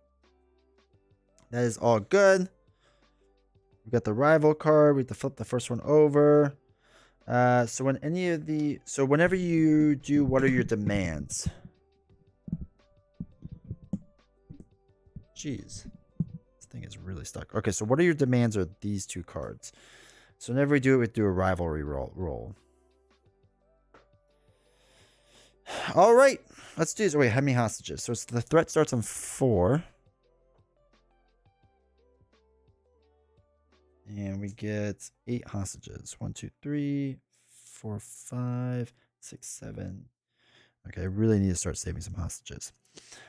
[SPEAKER 1] That is all good. We got the rival card. We have to flip the first one over. So whenever you do, what are your demands? Jeez. This thing is really stuck. Okay, so what are your demands are these 2 cards. So whenever we do it, we do a rivalry roll. All right. Let's do this. Oh, wait, how many hostages? So the threat starts on 4. And we get 8 hostages. 1, 2, 3, 4, 5, 6, 7. Okay, I really need to start saving some hostages.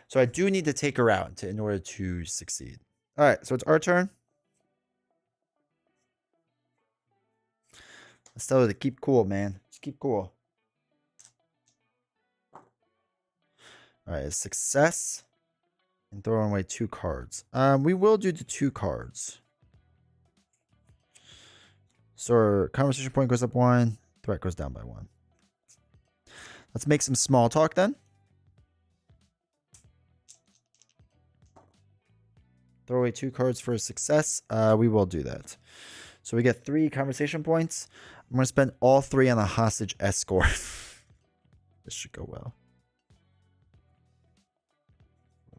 [SPEAKER 1] So I do need to take her out in order to succeed. All right, so it's our turn. Let's tell her to keep cool, man. Just keep cool. All right, success. And throwing away 2 cards. We will do the 2 cards. So our conversation point goes up 1. Threat goes down by 1. Let's make some small talk then. Throw away 2 cards for a success. We will do that. So we get 3 conversation points. I'm going to spend all 3 on a hostage escort. This should go well.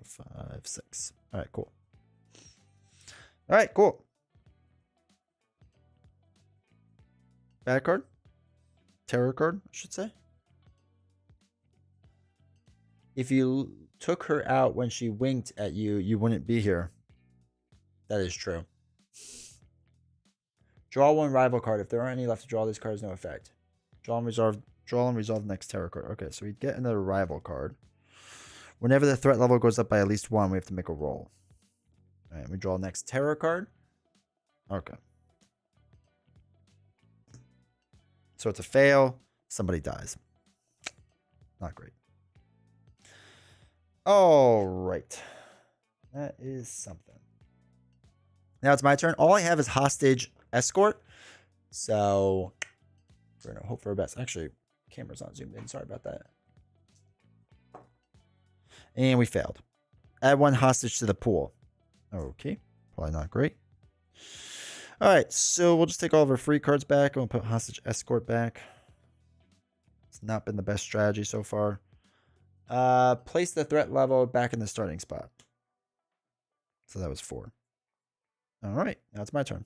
[SPEAKER 1] 4, 5, 6. All right, cool. All right, cool. Bad card? Terror card, I should say. If you took her out when she winked at you, you wouldn't be here. That is true. Draw 1 rival card. If there aren't any left to draw, this card has no effect. Draw and resolve the next tarot card. Okay, so we get another rival card. Whenever the threat level goes up by at least 1, we have to make a roll. All right, we draw next tarot card. Okay. So it's a fail. Somebody dies. Not great. All right. That is something. Now it's my turn. All I have is hostage escort. So we're going to hope for our best. Actually, camera's not zoomed in. Sorry about that. And we failed. Add 1 hostage to the pool. Okay. Probably not great. All right. So we'll just take all of our free cards back. And we'll put hostage escort back. It's not been the best strategy so far. Place the threat level back in the starting spot. So that was 4. All right. Now it's my turn.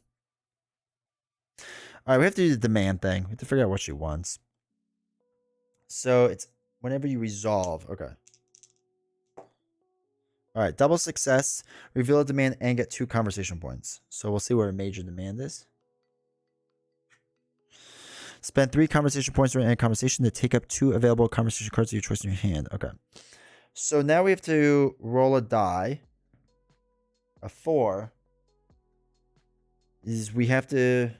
[SPEAKER 1] All right. We have to do the demand thing. We have to figure out what she wants. So it's whenever you resolve. Okay. All right. Double success. Reveal a demand and get 2 conversation points. So we'll see where a major demand is. Spend 3 conversation points during any conversation to take up 2 available conversation cards of your choice in your hand. Okay. So now we have to roll a die. A 4. Is we have to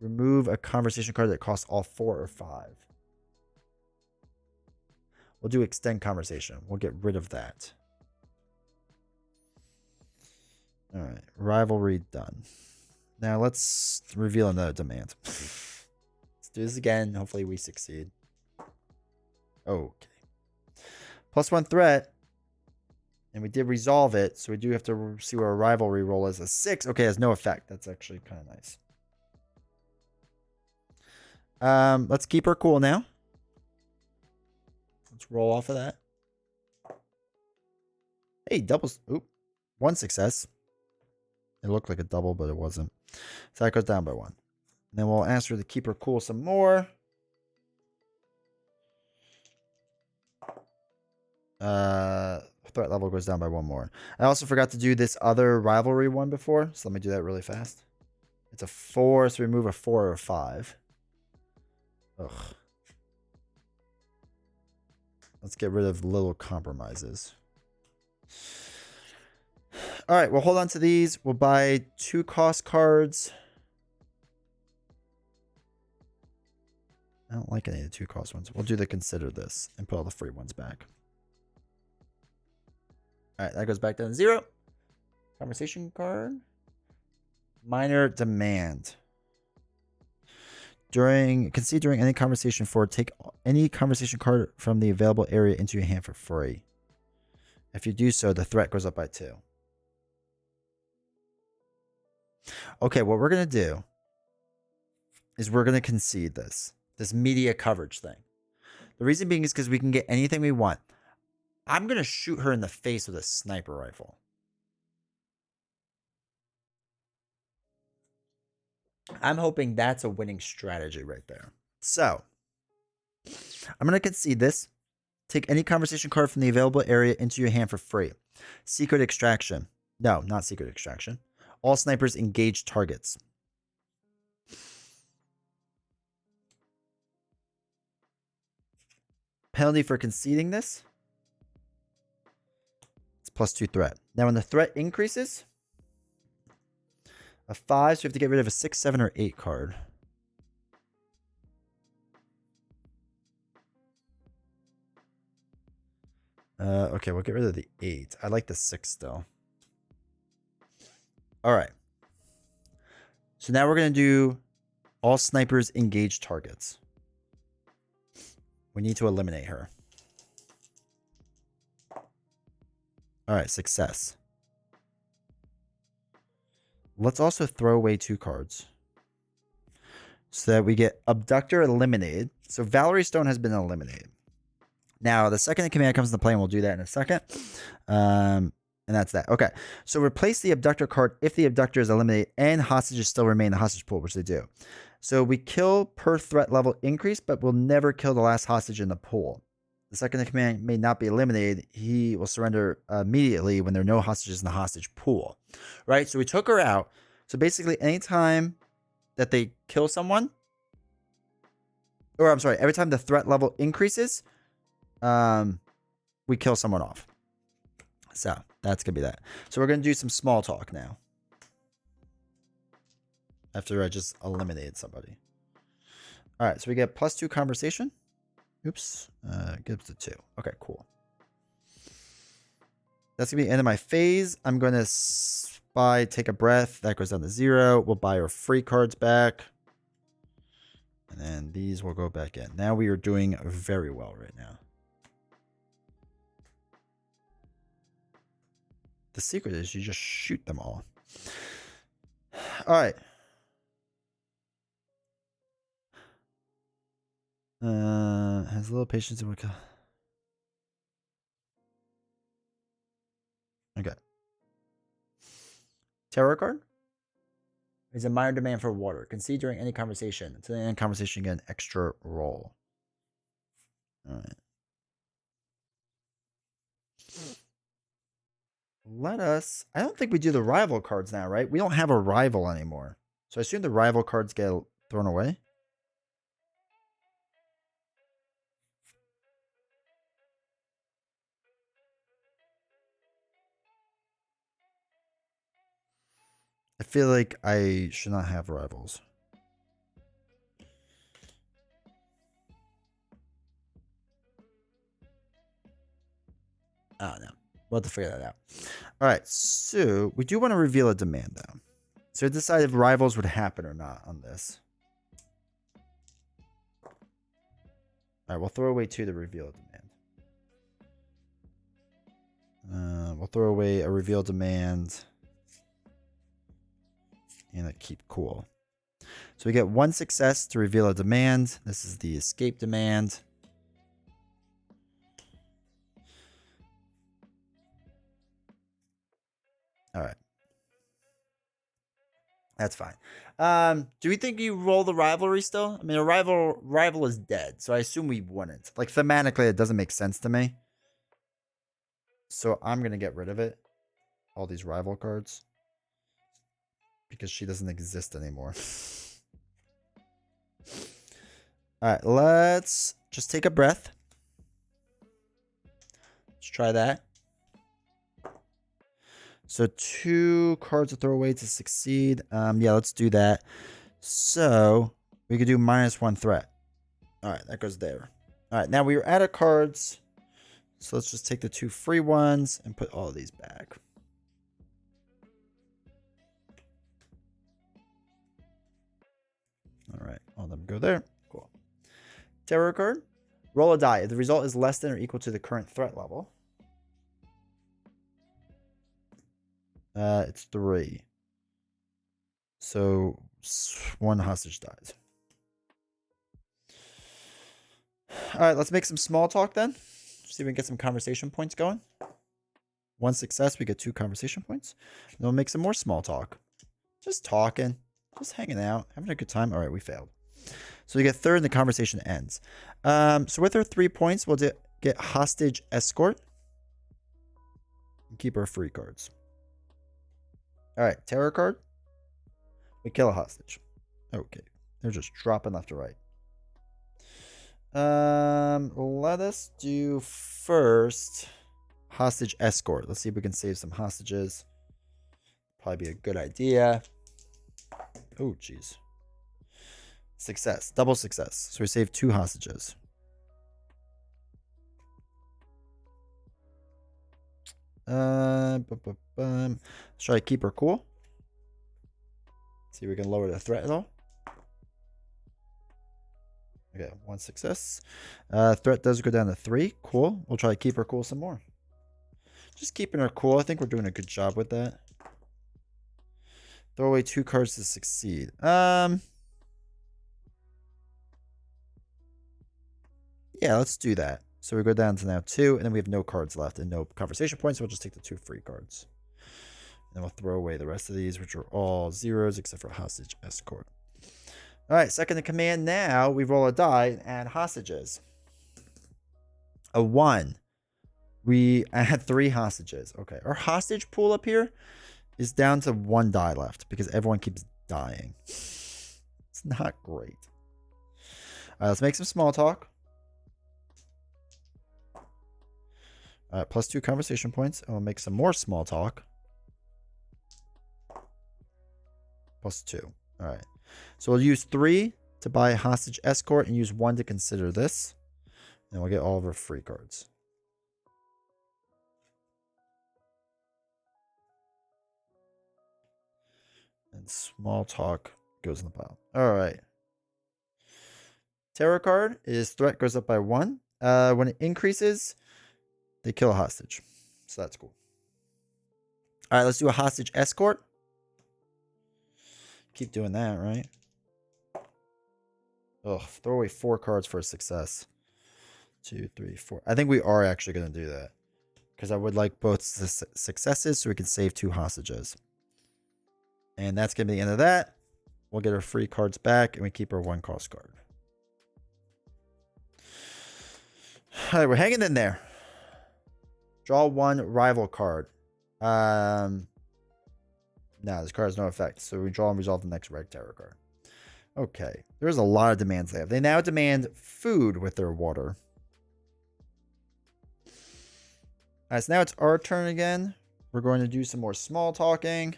[SPEAKER 1] remove a conversation card that costs all 4 or 5. We'll do extend conversation. We'll get rid of that. All right. Rivalry done. Now let's reveal another demand. Let's do this again. Hopefully we succeed. Okay. +1 threat. And we did resolve it. So we do have to see where a rivalry roll is. A 6. Okay, has no effect. That's actually kind of nice. Let's keep her cool now. Let's roll off of that. Hey, doubles. Oop. 1 success. It looked like a double, but it wasn't. So that goes down by 1. And then we'll ask her to keep her cool some more. Threat level goes down by 1 more. I also forgot to do this other rivalry one before. So let me do that really fast. It's a 4, so remove a 4 or a 5. Ugh. Let's get rid of little compromises. All right, we'll hold on to these. We'll buy 2 cost cards. I don't like any of the 2 cost ones. We'll do the consider this and put all the free ones back. All right, that goes back down to 0. Conversation card. Minor demand. Concede during any conversation take any conversation card from the available area into your hand for free. If you do so, the threat goes up by 2. Okay, what we're going to do is we're going to concede this media coverage thing. The reason being is because we can get anything we want. I'm going to shoot her in the face with a sniper rifle. I'm hoping that's a winning strategy right there. So, I'm going to concede this. Take any conversation card from the available area into your hand for free. Secret extraction. No, not secret extraction. All snipers engage targets. Penalty for conceding this. It's +2 threat. Now, when the threat increases, a 5, so we have to get rid of a 6, 7, or 8 card. Okay, we'll get rid of the 8. I like the 6 still. All right. So now we're going to do all snipers engage targets. We need to eliminate her. All right, success. Let's also throw away 2 cards so that we get Abductor eliminated. So Valerie Stone has been eliminated. Now, the second the command comes into play, and we'll do that in a second. And that's that. Okay, so replace the Abductor card if the Abductor is eliminated and hostages still remain in the hostage pool, which they do. So we kill per threat level increase, but we'll never kill the last hostage in the pool. The second the command may not be eliminated, he will surrender immediately when there are no hostages in the hostage pool. Right? So we took her out. So basically, anytime that they kill someone, or I'm sorry, every time the threat level increases, we kill someone off. So that's going to be that. So we're going to do some small talk now. After I just eliminated somebody. All right, so we get +2 conversation. Oops, gives to 2. Okay, cool. That's gonna be the end of my phase. I'm gonna buy take a breath. That goes down to 0. We'll buy our free cards back. And then these will go back in. Now we are doing very well right now. The secret is you just shoot them all. All right. Has a little patience and work. Okay. Tarot card is a minor demand for water. Concede during any conversation. Until the end of the conversation, you get an extra roll. All right. Let us. I don't think we do the rival cards now, right? We don't have a rival anymore. So I assume the rival cards get thrown away. I feel like I should not have rivals. Oh, no. We'll have to figure that out. All right. So we do want to reveal a demand, though. So decide if rivals would happen or not on this. All right. We'll throw away 2 to reveal a demand. We'll throw away a reveal demand. And a keep cool. So we get 1 success to reveal a demand. This is the escape demand. All right. That's fine. Do we think you roll the rivalry still? I mean, a rival is dead, so I assume we wouldn't. Like, thematically, it doesn't make sense to me. So I'm going to get rid of it. All these rival cards. Because she doesn't exist anymore. All right, let's just take a breath. Let's try that. So 2 cards to throw away to succeed. Yeah, let's do that. So we could do -1 threat. All right, that goes there. All right, now we are out of cards. So let's just take the 2 free ones and put all of these back. All right, all of them go there. Cool. Terror card. Roll a die. If the result is less than or equal to the current threat level. It's 3. So 1 hostage dies. All right, let's make some small talk then. See if we can get some conversation points going. 1 success, we get 2 conversation points. And we'll make some more small talk. Just talking, just hanging out, having a good time. All right, we failed. So we get 3rd and the conversation ends. So with our 3 points, we'll get hostage escort. And keep our free cards. All right, terror card. We kill a hostage. Okay, they're just dropping left to right. Let us do first hostage escort. Let's see if we can save some hostages. Probably be a good idea. Oh, jeez. Success. Double success. So we saved 2 hostages. Let's try to keep her cool. See if we can lower the threat at all. Okay, 1 success. Threat does go down to 3. Cool. We'll try to keep her cool some more. Just keeping her cool. I think we're doing a good job with that. Throw away 2 cards to succeed. Yeah, let's do that. So we go down to now 2, and then we have no cards left and no conversation points. So we'll just take the 2 free cards. And then we'll throw away the rest of these, which are all 0s except for hostage escort. All right, second in command now. We roll a die and add hostages. A 1. We add 3 hostages. Okay, our hostage pool up here is down to 1 die left because everyone keeps dying. It's not great. All right, let's make some small talk. All right, plus 2 conversation points, and we'll make some more small talk. Plus 2. All right. So we'll use 3 to buy hostage escort and use 1 to consider this. And we'll get all of our free cards. And small talk goes in the pile. All right. Terror card is threat goes up by 1. When it increases, they kill a hostage. So that's cool. All right, let's do a hostage escort. Keep doing that, right? Ugh, throw away 4 cards for a success. 2, 3, 4. I think we are actually going to do that. Because I would like both successes so we can save 2 hostages. And that's going to be the end of that. We'll get our free cards back and we keep our 1 cost card. All right, we're hanging in there. Draw 1 rival card. No, this card has no effect. So we draw and resolve the next red tarot card. Okay. There's a lot of demands they have. They now demand food with their water. Alright, so now it's our turn again. We're going to do some more small talking.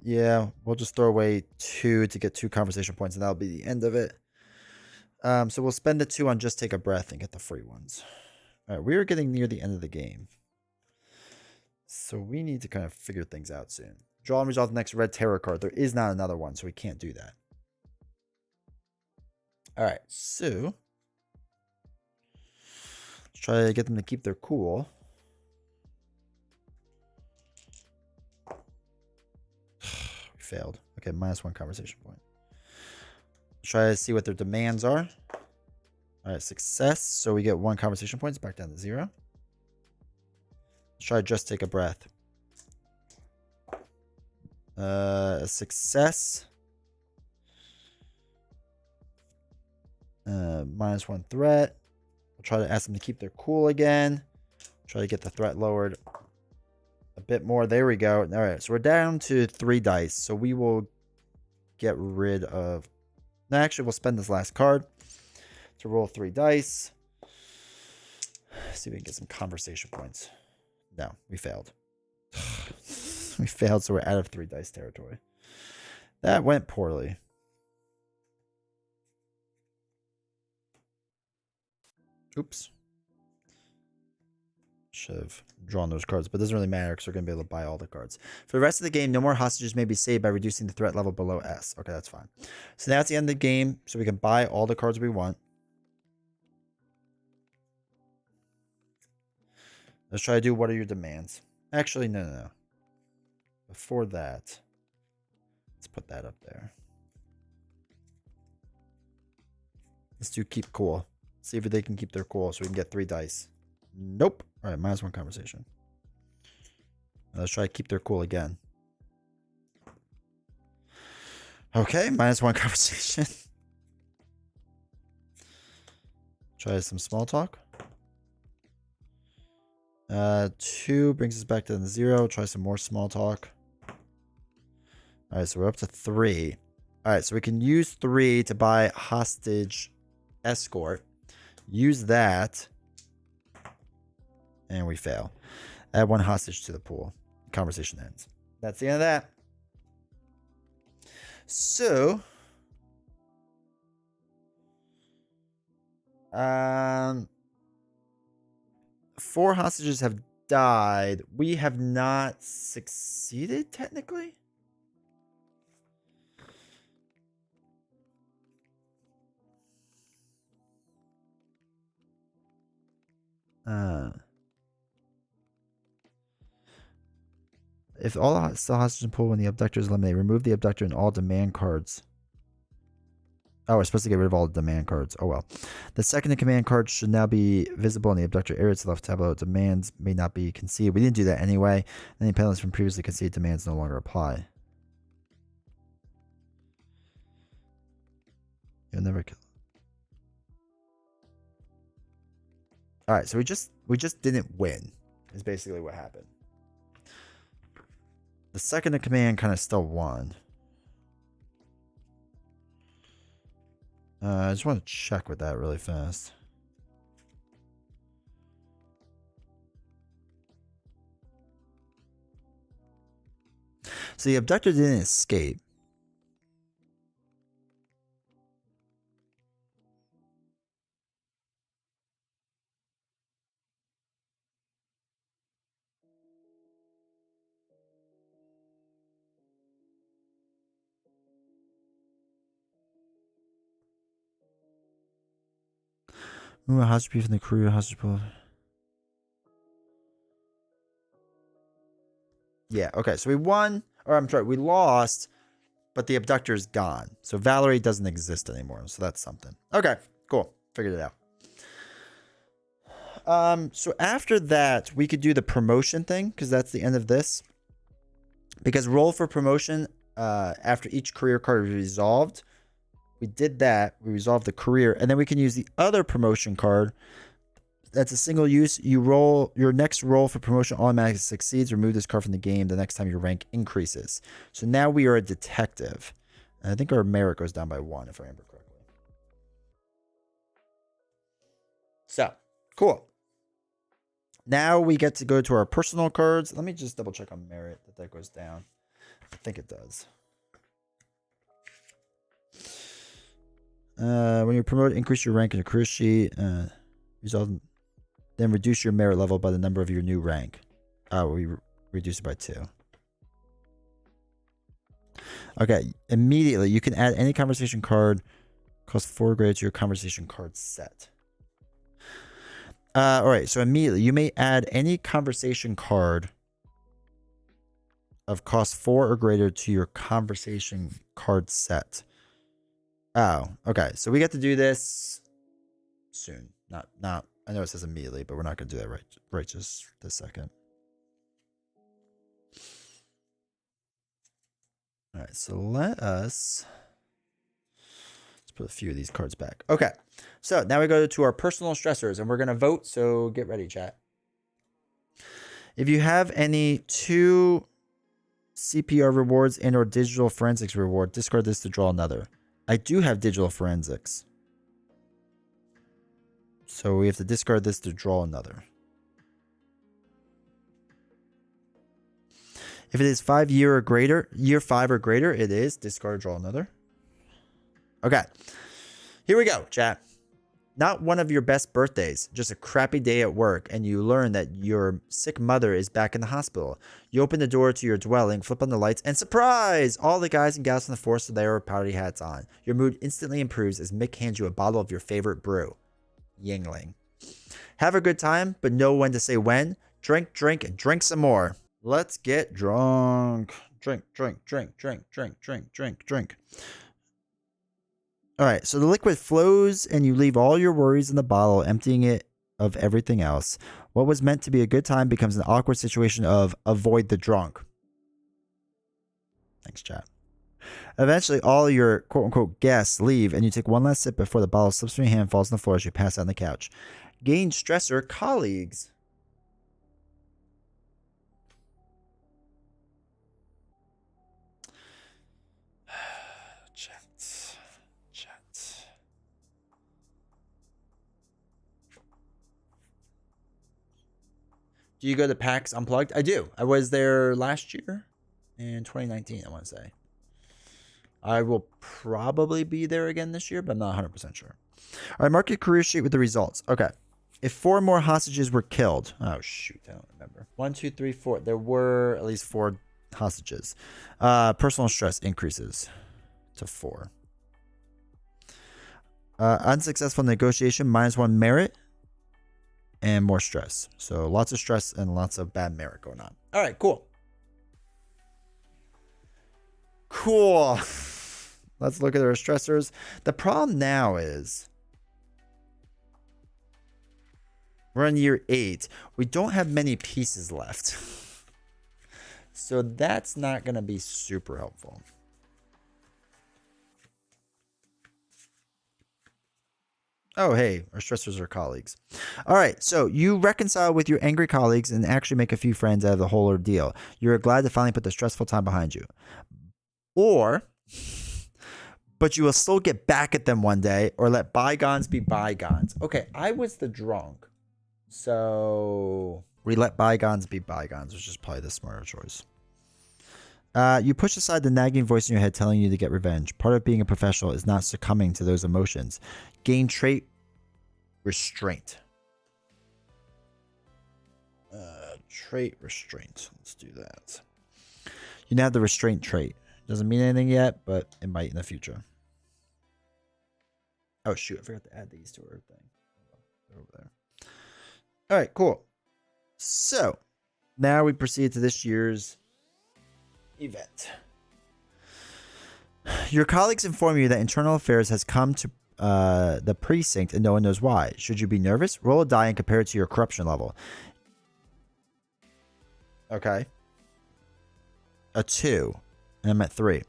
[SPEAKER 1] Yeah, we'll just throw away 2 to get 2 conversation points, and that'll be the end of it. So we'll spend the 2 on just take a breath and get the free ones. All right, we are getting near the end of the game. So we need to kind of figure things out soon. Draw and resolve the next red tarot card. There is not another one, so we can't do that. All right, so let's try to get them to keep their cool. We failed. Okay, -1 conversation point. Try to see what their demands are. All right, success. So we get 1 conversation points back down to 0. Let's try to just take a breath. Success. -1 threat. We'll try to ask them to keep their cool again. Try to get the threat lowered a bit more. There we go. All right, so we're down to 3 dice. So we will get rid of... No, actually, we'll spend this last card to roll 3 dice. See if we can get some conversation points. No, we failed. We failed, so we're out of 3 dice territory. That went poorly. Oops. Should have drawn those cards, but it doesn't really matter because we're going to be able to buy all the cards. For the rest of the game, no more hostages may be saved by reducing the threat level below S. Okay, that's fine. So now it's the end of the game, so we can buy all the cards we want. Let's try to do what are your demands. Actually, no. Before that, let's put that up there. Let's do keep cool. See if they can keep their cool so we can get 3 dice. Nope. All right, -1 conversation. Let's try to keep their cool again. Okay, -1 conversation. Try some small talk. 2 brings us back to 0. Try some more small talk. All right, so we're up to 3. All right, so we can use 3 to buy hostage escort. Use that. And we fail. Add 1 hostage to the pool. Conversation ends. That's the end of that. So, 4 hostages have died. We have not succeeded, technically. If all still hostages in pool when the abductor is eliminated, remove the abductor and all demand cards. Oh, we're supposed to get rid of all the demand cards. Oh, well. The second in command card should now be visible in the abductor area to the left tableau. Demands may not be conceded. We didn't do that anyway. Any penalties from previously conceded demands no longer apply. You'll never kill. All right, so we just didn't win. Is basically what happened. The second in command kind of still won. I just want to check with that really fast. So the abductor didn't escape. Ooh, a hostage beef in the crew, hostage pool. Yeah, okay, so we won, or I'm sorry, we lost, but the abductor is gone. So Valerie doesn't exist anymore, so that's something. Okay, cool, figured it out. So after that, we could do the promotion thing, because that's the end of this. Because roll for promotion, after each career card is resolved, We did that. We resolved the career. And then we can use the other promotion card. That's a single use. You roll your next roll for promotion automatically succeeds. Remove this card from the game the next time your rank increases. So now we are a detective. And I think our merit goes down by 1 if I remember correctly. So, cool. Now we get to go to our personal cards. Let me just double check on merit that goes down. I think it does. When you promote, increase your rank in a career sheet. Then reduce your merit level by the number of your new rank. Oh, we reduce it by 2. Okay, immediately you can add any conversation card. Cost 4 greater to your conversation card set. All right, so immediately you may add any conversation card of cost 4 or greater to your conversation card set. Oh, okay. So we get to do this soon. Not. I know it says immediately, but we're not going to do that right just this second. All right. So let's put a few of these cards back. Okay. So now we go to our personal stressors, and we're going to vote. So get ready, chat. If you have any 2 CPR rewards and or digital forensics reward, discard this to draw another. I do have digital forensics. So we have to discard this to draw another. If it is 5 year or greater, year 5 or greater, it is discard, draw another. Okay. Here we go, chat. Not one of your best birthdays, just a crappy day at work, and you learn that your sick mother is back in the hospital. You open the door to your dwelling, flip on the lights, and surprise! All the guys and gals in the force are there with party hats on. Your mood instantly improves as Mick hands you a bottle of your favorite brew. Yingling. Have a good time, but know when to say when. Drink, drink, and drink some more. Let's get drunk. Drink, drink, drink, drink, drink, drink, drink, drink. All right, so the liquid flows and you leave all your worries in the bottle, emptying it of everything else. What was meant to be a good time becomes an awkward situation of avoid the drunk. Thanks, chat. Eventually, all your quote-unquote guests leave, and you take one last sip before the bottle slips from your hand and falls on the floor as you pass out on the couch. Gain stressor colleagues. Chat. Do you go to PAX Unplugged? I do. I was there last year in 2019, I want to say. I will probably be there again this year, but I'm not 100% sure. All right, mark your career sheet with the results. Okay. If 4 more hostages were killed. Oh, shoot. I don't remember. 1, 2, 3, 4. There were at least 4 hostages. Personal stress increases to 4. Unsuccessful negotiation, -1 merit. And more stress. So lots of stress and lots of bad merit going on. All right, cool. Cool. Let's look at our stressors. The problem now is we're on year 8. We don't have many pieces left. So that's not going to be super helpful. Oh, hey, our stressors are colleagues. All right, so you reconcile with your angry colleagues and actually make a few friends out of the whole ordeal. You're glad to finally put the stressful time behind you. But you will still get back at them one day or let bygones be bygones. Okay, I was the drunk. So we let bygones be bygones, which is probably the smarter choice. You push aside the nagging voice in your head telling you to get revenge. Part of being a professional is not succumbing to those emotions. Gain trait restraint. Trait restraint. Let's do that. You now have the restraint trait. Doesn't mean anything yet, but it might in the future. Oh, shoot. I forgot to add these to our thing. They're over there. All right, cool. So now we proceed to this year's event. Your colleagues inform you that internal affairs has come to the precinct and no one knows why. Should you be nervous? Roll a die and compare it to your corruption level. Okay. A 2. And I'm at 3.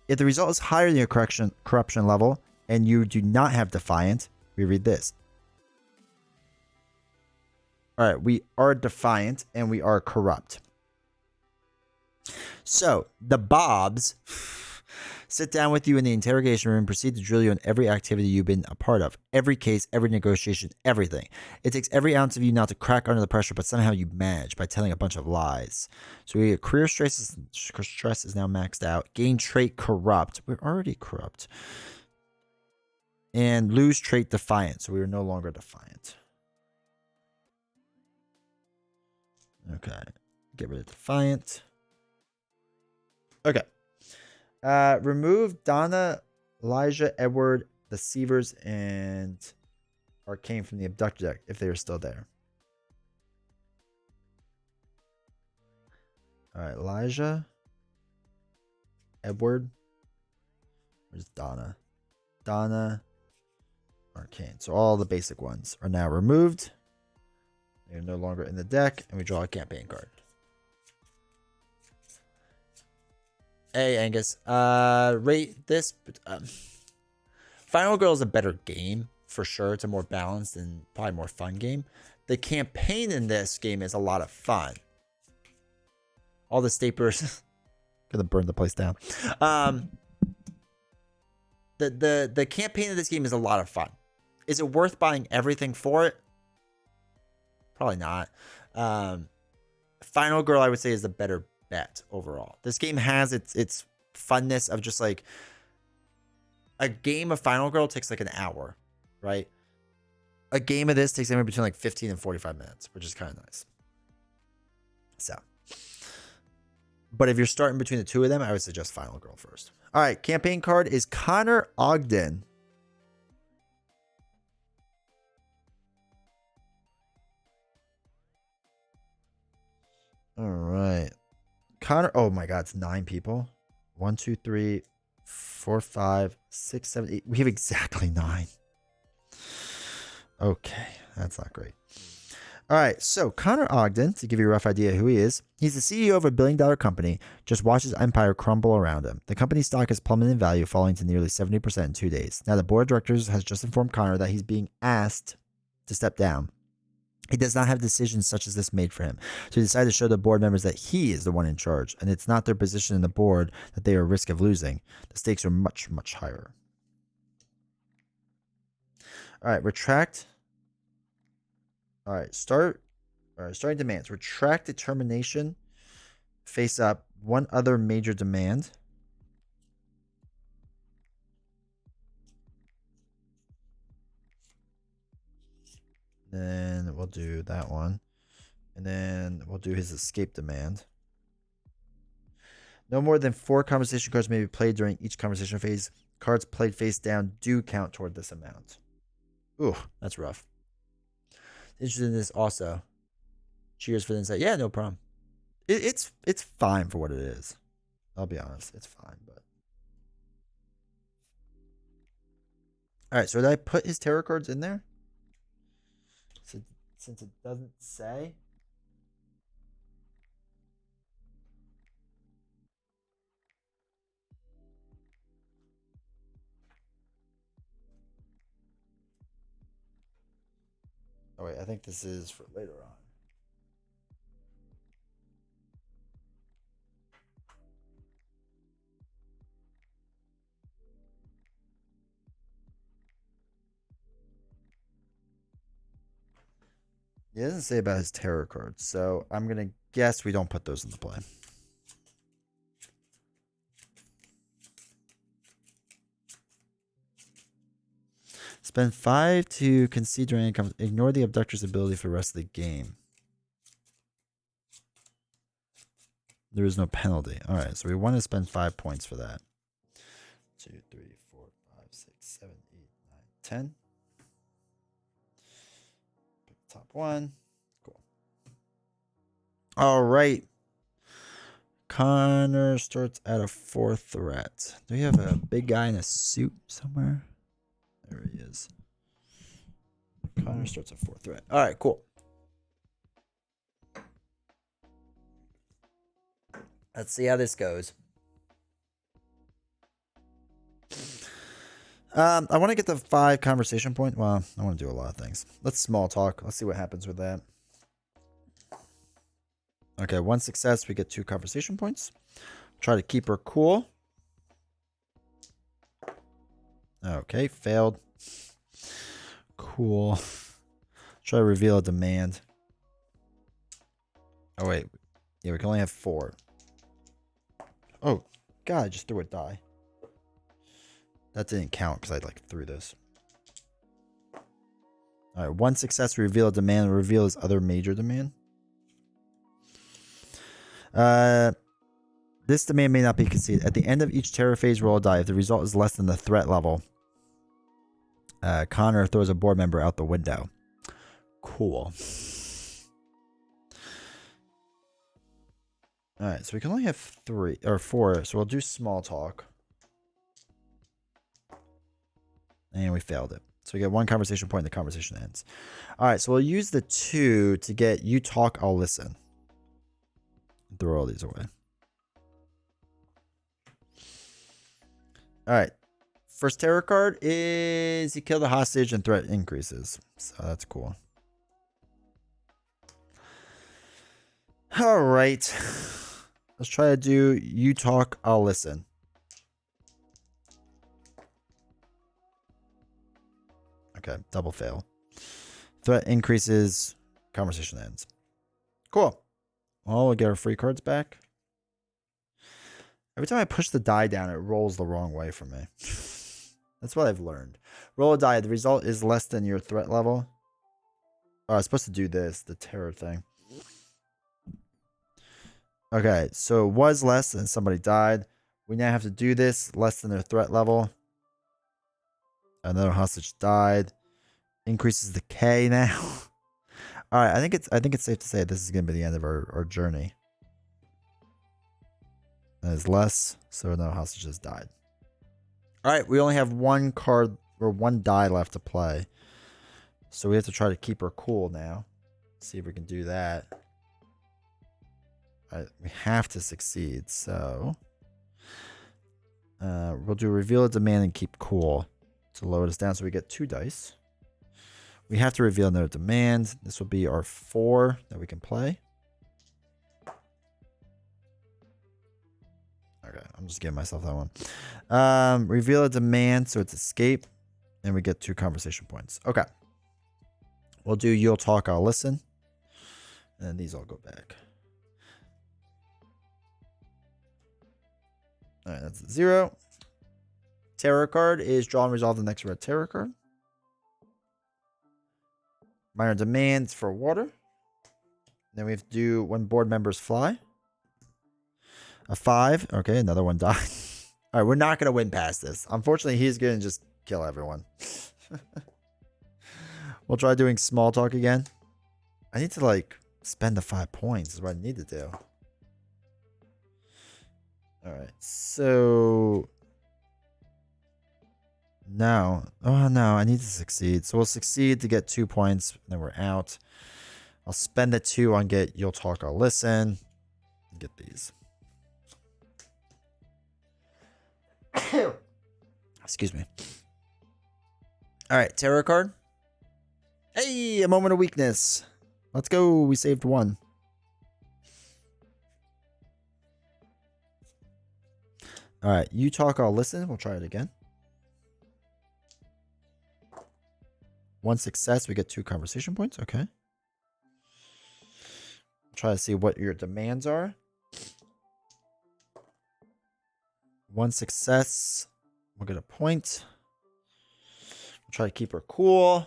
[SPEAKER 1] If the result is higher than your corruption level and you do not have Defiant, we read this. All right, we are Defiant and we are corrupt. So the Bobs sit down with you in the interrogation room and proceed to drill you on every activity you've been a part of. Every case, every negotiation, everything. It takes every ounce of you not to crack under the pressure, but somehow you manage by telling a bunch of lies. So we get career stress is now maxed out. Gain trait corrupt. We're already corrupt. And lose trait defiant. So we are no longer defiant. Okay. Get rid of defiant. Okay. Remove Donna, Elijah, Edward, the Sievers, and Arcane from the Abductor deck if they are still there. Alright, Elijah, Edward. Where's Donna? Donna, Arcane. So all the basic ones are now removed. They're no longer in the deck, and we draw a campaign card. Hey, Angus. Rate this. Final Girl is a better game, for sure. It's a more balanced and probably more fun game. The campaign in this game is a lot of fun. All the staplers. Gonna burn the place down. The campaign of this game is a lot of fun. Is it worth buying everything for it? Probably not. Final Girl, I would say, is the better bet overall. This game has its funness of just like a game of Final Girl takes like an hour, right? A game of this takes anywhere between like 15 and 45 minutes, which is kind of nice. So, but if you're starting between the two of them, I would suggest Final Girl first. All right, campaign card is Connor Ogden. All right. Connor, oh my God, it's 9 people. 1, 2, 3, 4, 5, 6, 7, 8. We have exactly 9. Okay, that's not great. All right, so Connor Ogden, to give you a rough idea who he is, he's the CEO of a billion-dollar company, just watch his empire crumble around him. The company's stock has plummeted in value, falling to nearly 70% in 2 days. Now, the board of directors has just informed Connor that he's being asked to step down. He does not have decisions such as this made for him. So he decided to show the board members that he is the one in charge, and it's not their position in the board that they are at risk of losing. The stakes are much, much higher. All right, retract. All right, starting demands. Retract determination. Face up. One other major demand. Then we'll do that one. And then we'll do his escape demand. No more than 4 conversation cards may be played during each conversation phase. Cards played face down do count toward this amount. Ooh, that's rough. Interested in this also. Cheers for the insight. Yeah, no problem. It's fine for what it is. I'll be honest. It's fine, but. Alright, so did I put his tarot cards in there? So, since it doesn't say. Oh wait, I think this is for later on. He doesn't say about his tarot cards, so I'm gonna guess we don't put those into play. Spend 5 to concede during income. Ignore the abductor's ability for the rest of the game. There is no penalty. All right, so we want to spend 5 points for that. 2, 3, 4, 5, 6, 7, 8, 9, 10. Pick the top one. Cool. All right. Connor starts at a 4 threat. Do we have a big guy in a suit somewhere? There he is. Connor starts at 4 threat. All right, cool. Let's see how this goes. I want to get the 5 conversation point. Well, I want to do a lot of things. Let's small talk. Let's see what happens with that. Okay, 1 success. We get 2 conversation points. Try to keep her cool. Okay, failed. Cool. Try to reveal a demand. Oh, wait. Yeah, we can only have 4. Oh, God, I just threw a die. That didn't count because I threw this. All right, 1 success, reveal a demand, reveal his other major demand. This demand may not be conceded. At the end of each terror phase, roll a die. If the result is less than the threat level, Connor throws a board member out the window. Cool. All right, so we can only have 3 or 4, so we'll do small talk. And we failed it. So we get 1 conversation point and the conversation ends. All right, so we'll use the 2 to get you talk, I'll listen. Throw all these away. All right. First terror card is you kill the hostage and threat increases. So that's cool. All right. Let's try to do you talk, I'll listen. Okay, double fail. Threat increases, conversation ends. Cool. Well, we'll get our free cards back. Every time I push the die down, it rolls the wrong way for me. That's what I've learned. Roll a die. The result is less than your threat level. Oh, I was supposed to do this, the terror thing. Okay, so it was less and somebody died. We now have to do this, less than their threat level. Another hostage died. Increases the K now. All right, I think it's safe to say this is going to be the end of our journey. That is less, so no hostages died. All right, we only have 1 card or 1 die left to play. So we have to try to keep her cool now. See if we can do that. All right, we have to succeed, so we'll do reveal a demand and keep cool to lower us down so we get 2 dice. We have to reveal another demand. This will be our 4 that we can play. Okay, I'm just giving myself that one. Reveal a demand, so it's escape. And we get 2 conversation points. Okay. We'll do you'll talk, I'll listen. And then these all go back. All right, that's 0. Terror card is draw and resolve the next red terror card. Minor demands for water. Then we have to do when board members fly. A 5. Okay, another one died. All right, we're not going to win past this. Unfortunately, he's going to just kill everyone. We'll try doing small talk again. I need to, spend the 5 points is what I need to do. All right, so... No. Oh, no, I need to succeed. So we'll succeed to get 2 points, then we're out. I'll spend the 2 on get you'll talk, I'll listen. Get these. Excuse me. All right, terror card. Hey, a moment of weakness. Let's go. We saved 1. All right, you talk, I'll listen. We'll try it again. 1 success, we get 2 conversation points. Okay. Try to see what your demands are. 1 success, we'll get a point. We'll try to keep her cool.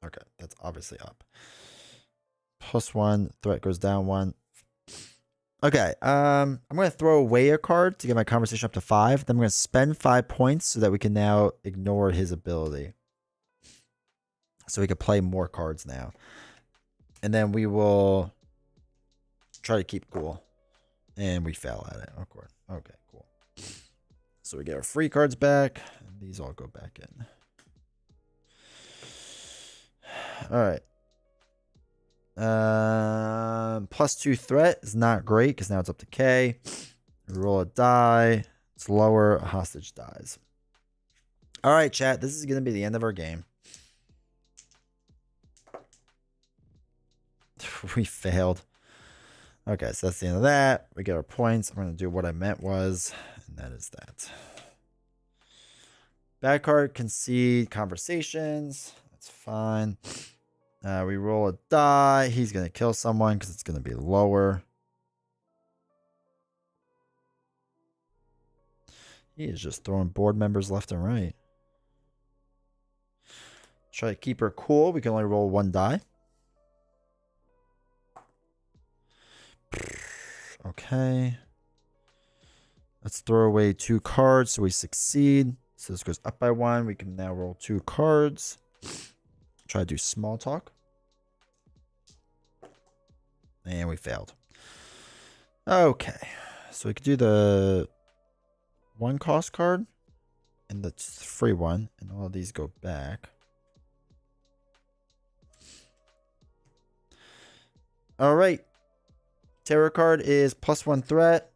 [SPEAKER 1] Okay, that's obviously up. +1, threat goes down 1. Okay, I'm going to throw away a card to get my conversation up to 5. Then I'm going to spend 5 points so that we can now ignore his ability. So we can play more cards now. And then we will try to keep cool. And we fail at it, of course. Okay, cool. So we get our free cards back. And these all go back in. All right. +2 threat is not great because now it's up to K. We roll a die. It's lower. A hostage dies. All right, chat. This is going to be the end of our game. We failed. Okay, so that's the end of that. We get our points. I'm going to do what I meant was, and that is that. Bad card, concede, conversations. That's fine. We roll a die. He's going to kill someone because it's going to be lower. He is just throwing board members left and right. Try to keep her cool. We can only roll one die. Okay. Let's throw away 2 cards so we succeed. So this goes up by 1. We can now roll 2 cards. Try to do small talk. And we failed. Okay. So we could do the 1 cost card and the free one. And all of these go back. All right. Terror card is +1 threat.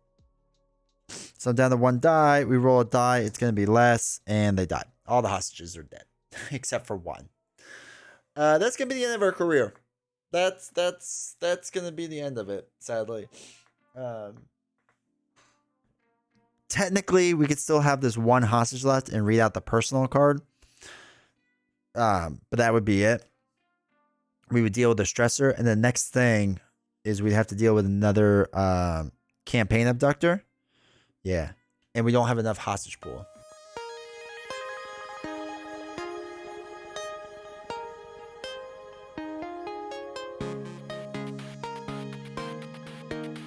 [SPEAKER 1] So down to 1 die. We roll a die. It's going to be less. And they die. All the hostages are dead. Except for 1. That's going to be the end of our career. That's going to be the end of it, sadly. Technically, we could still have this 1 hostage left and read out the personal card. But that would be it. We would deal with the stressor. And the next thing is we'd have to deal with another campaign abductor. Yeah. And we don't have enough hostage pool.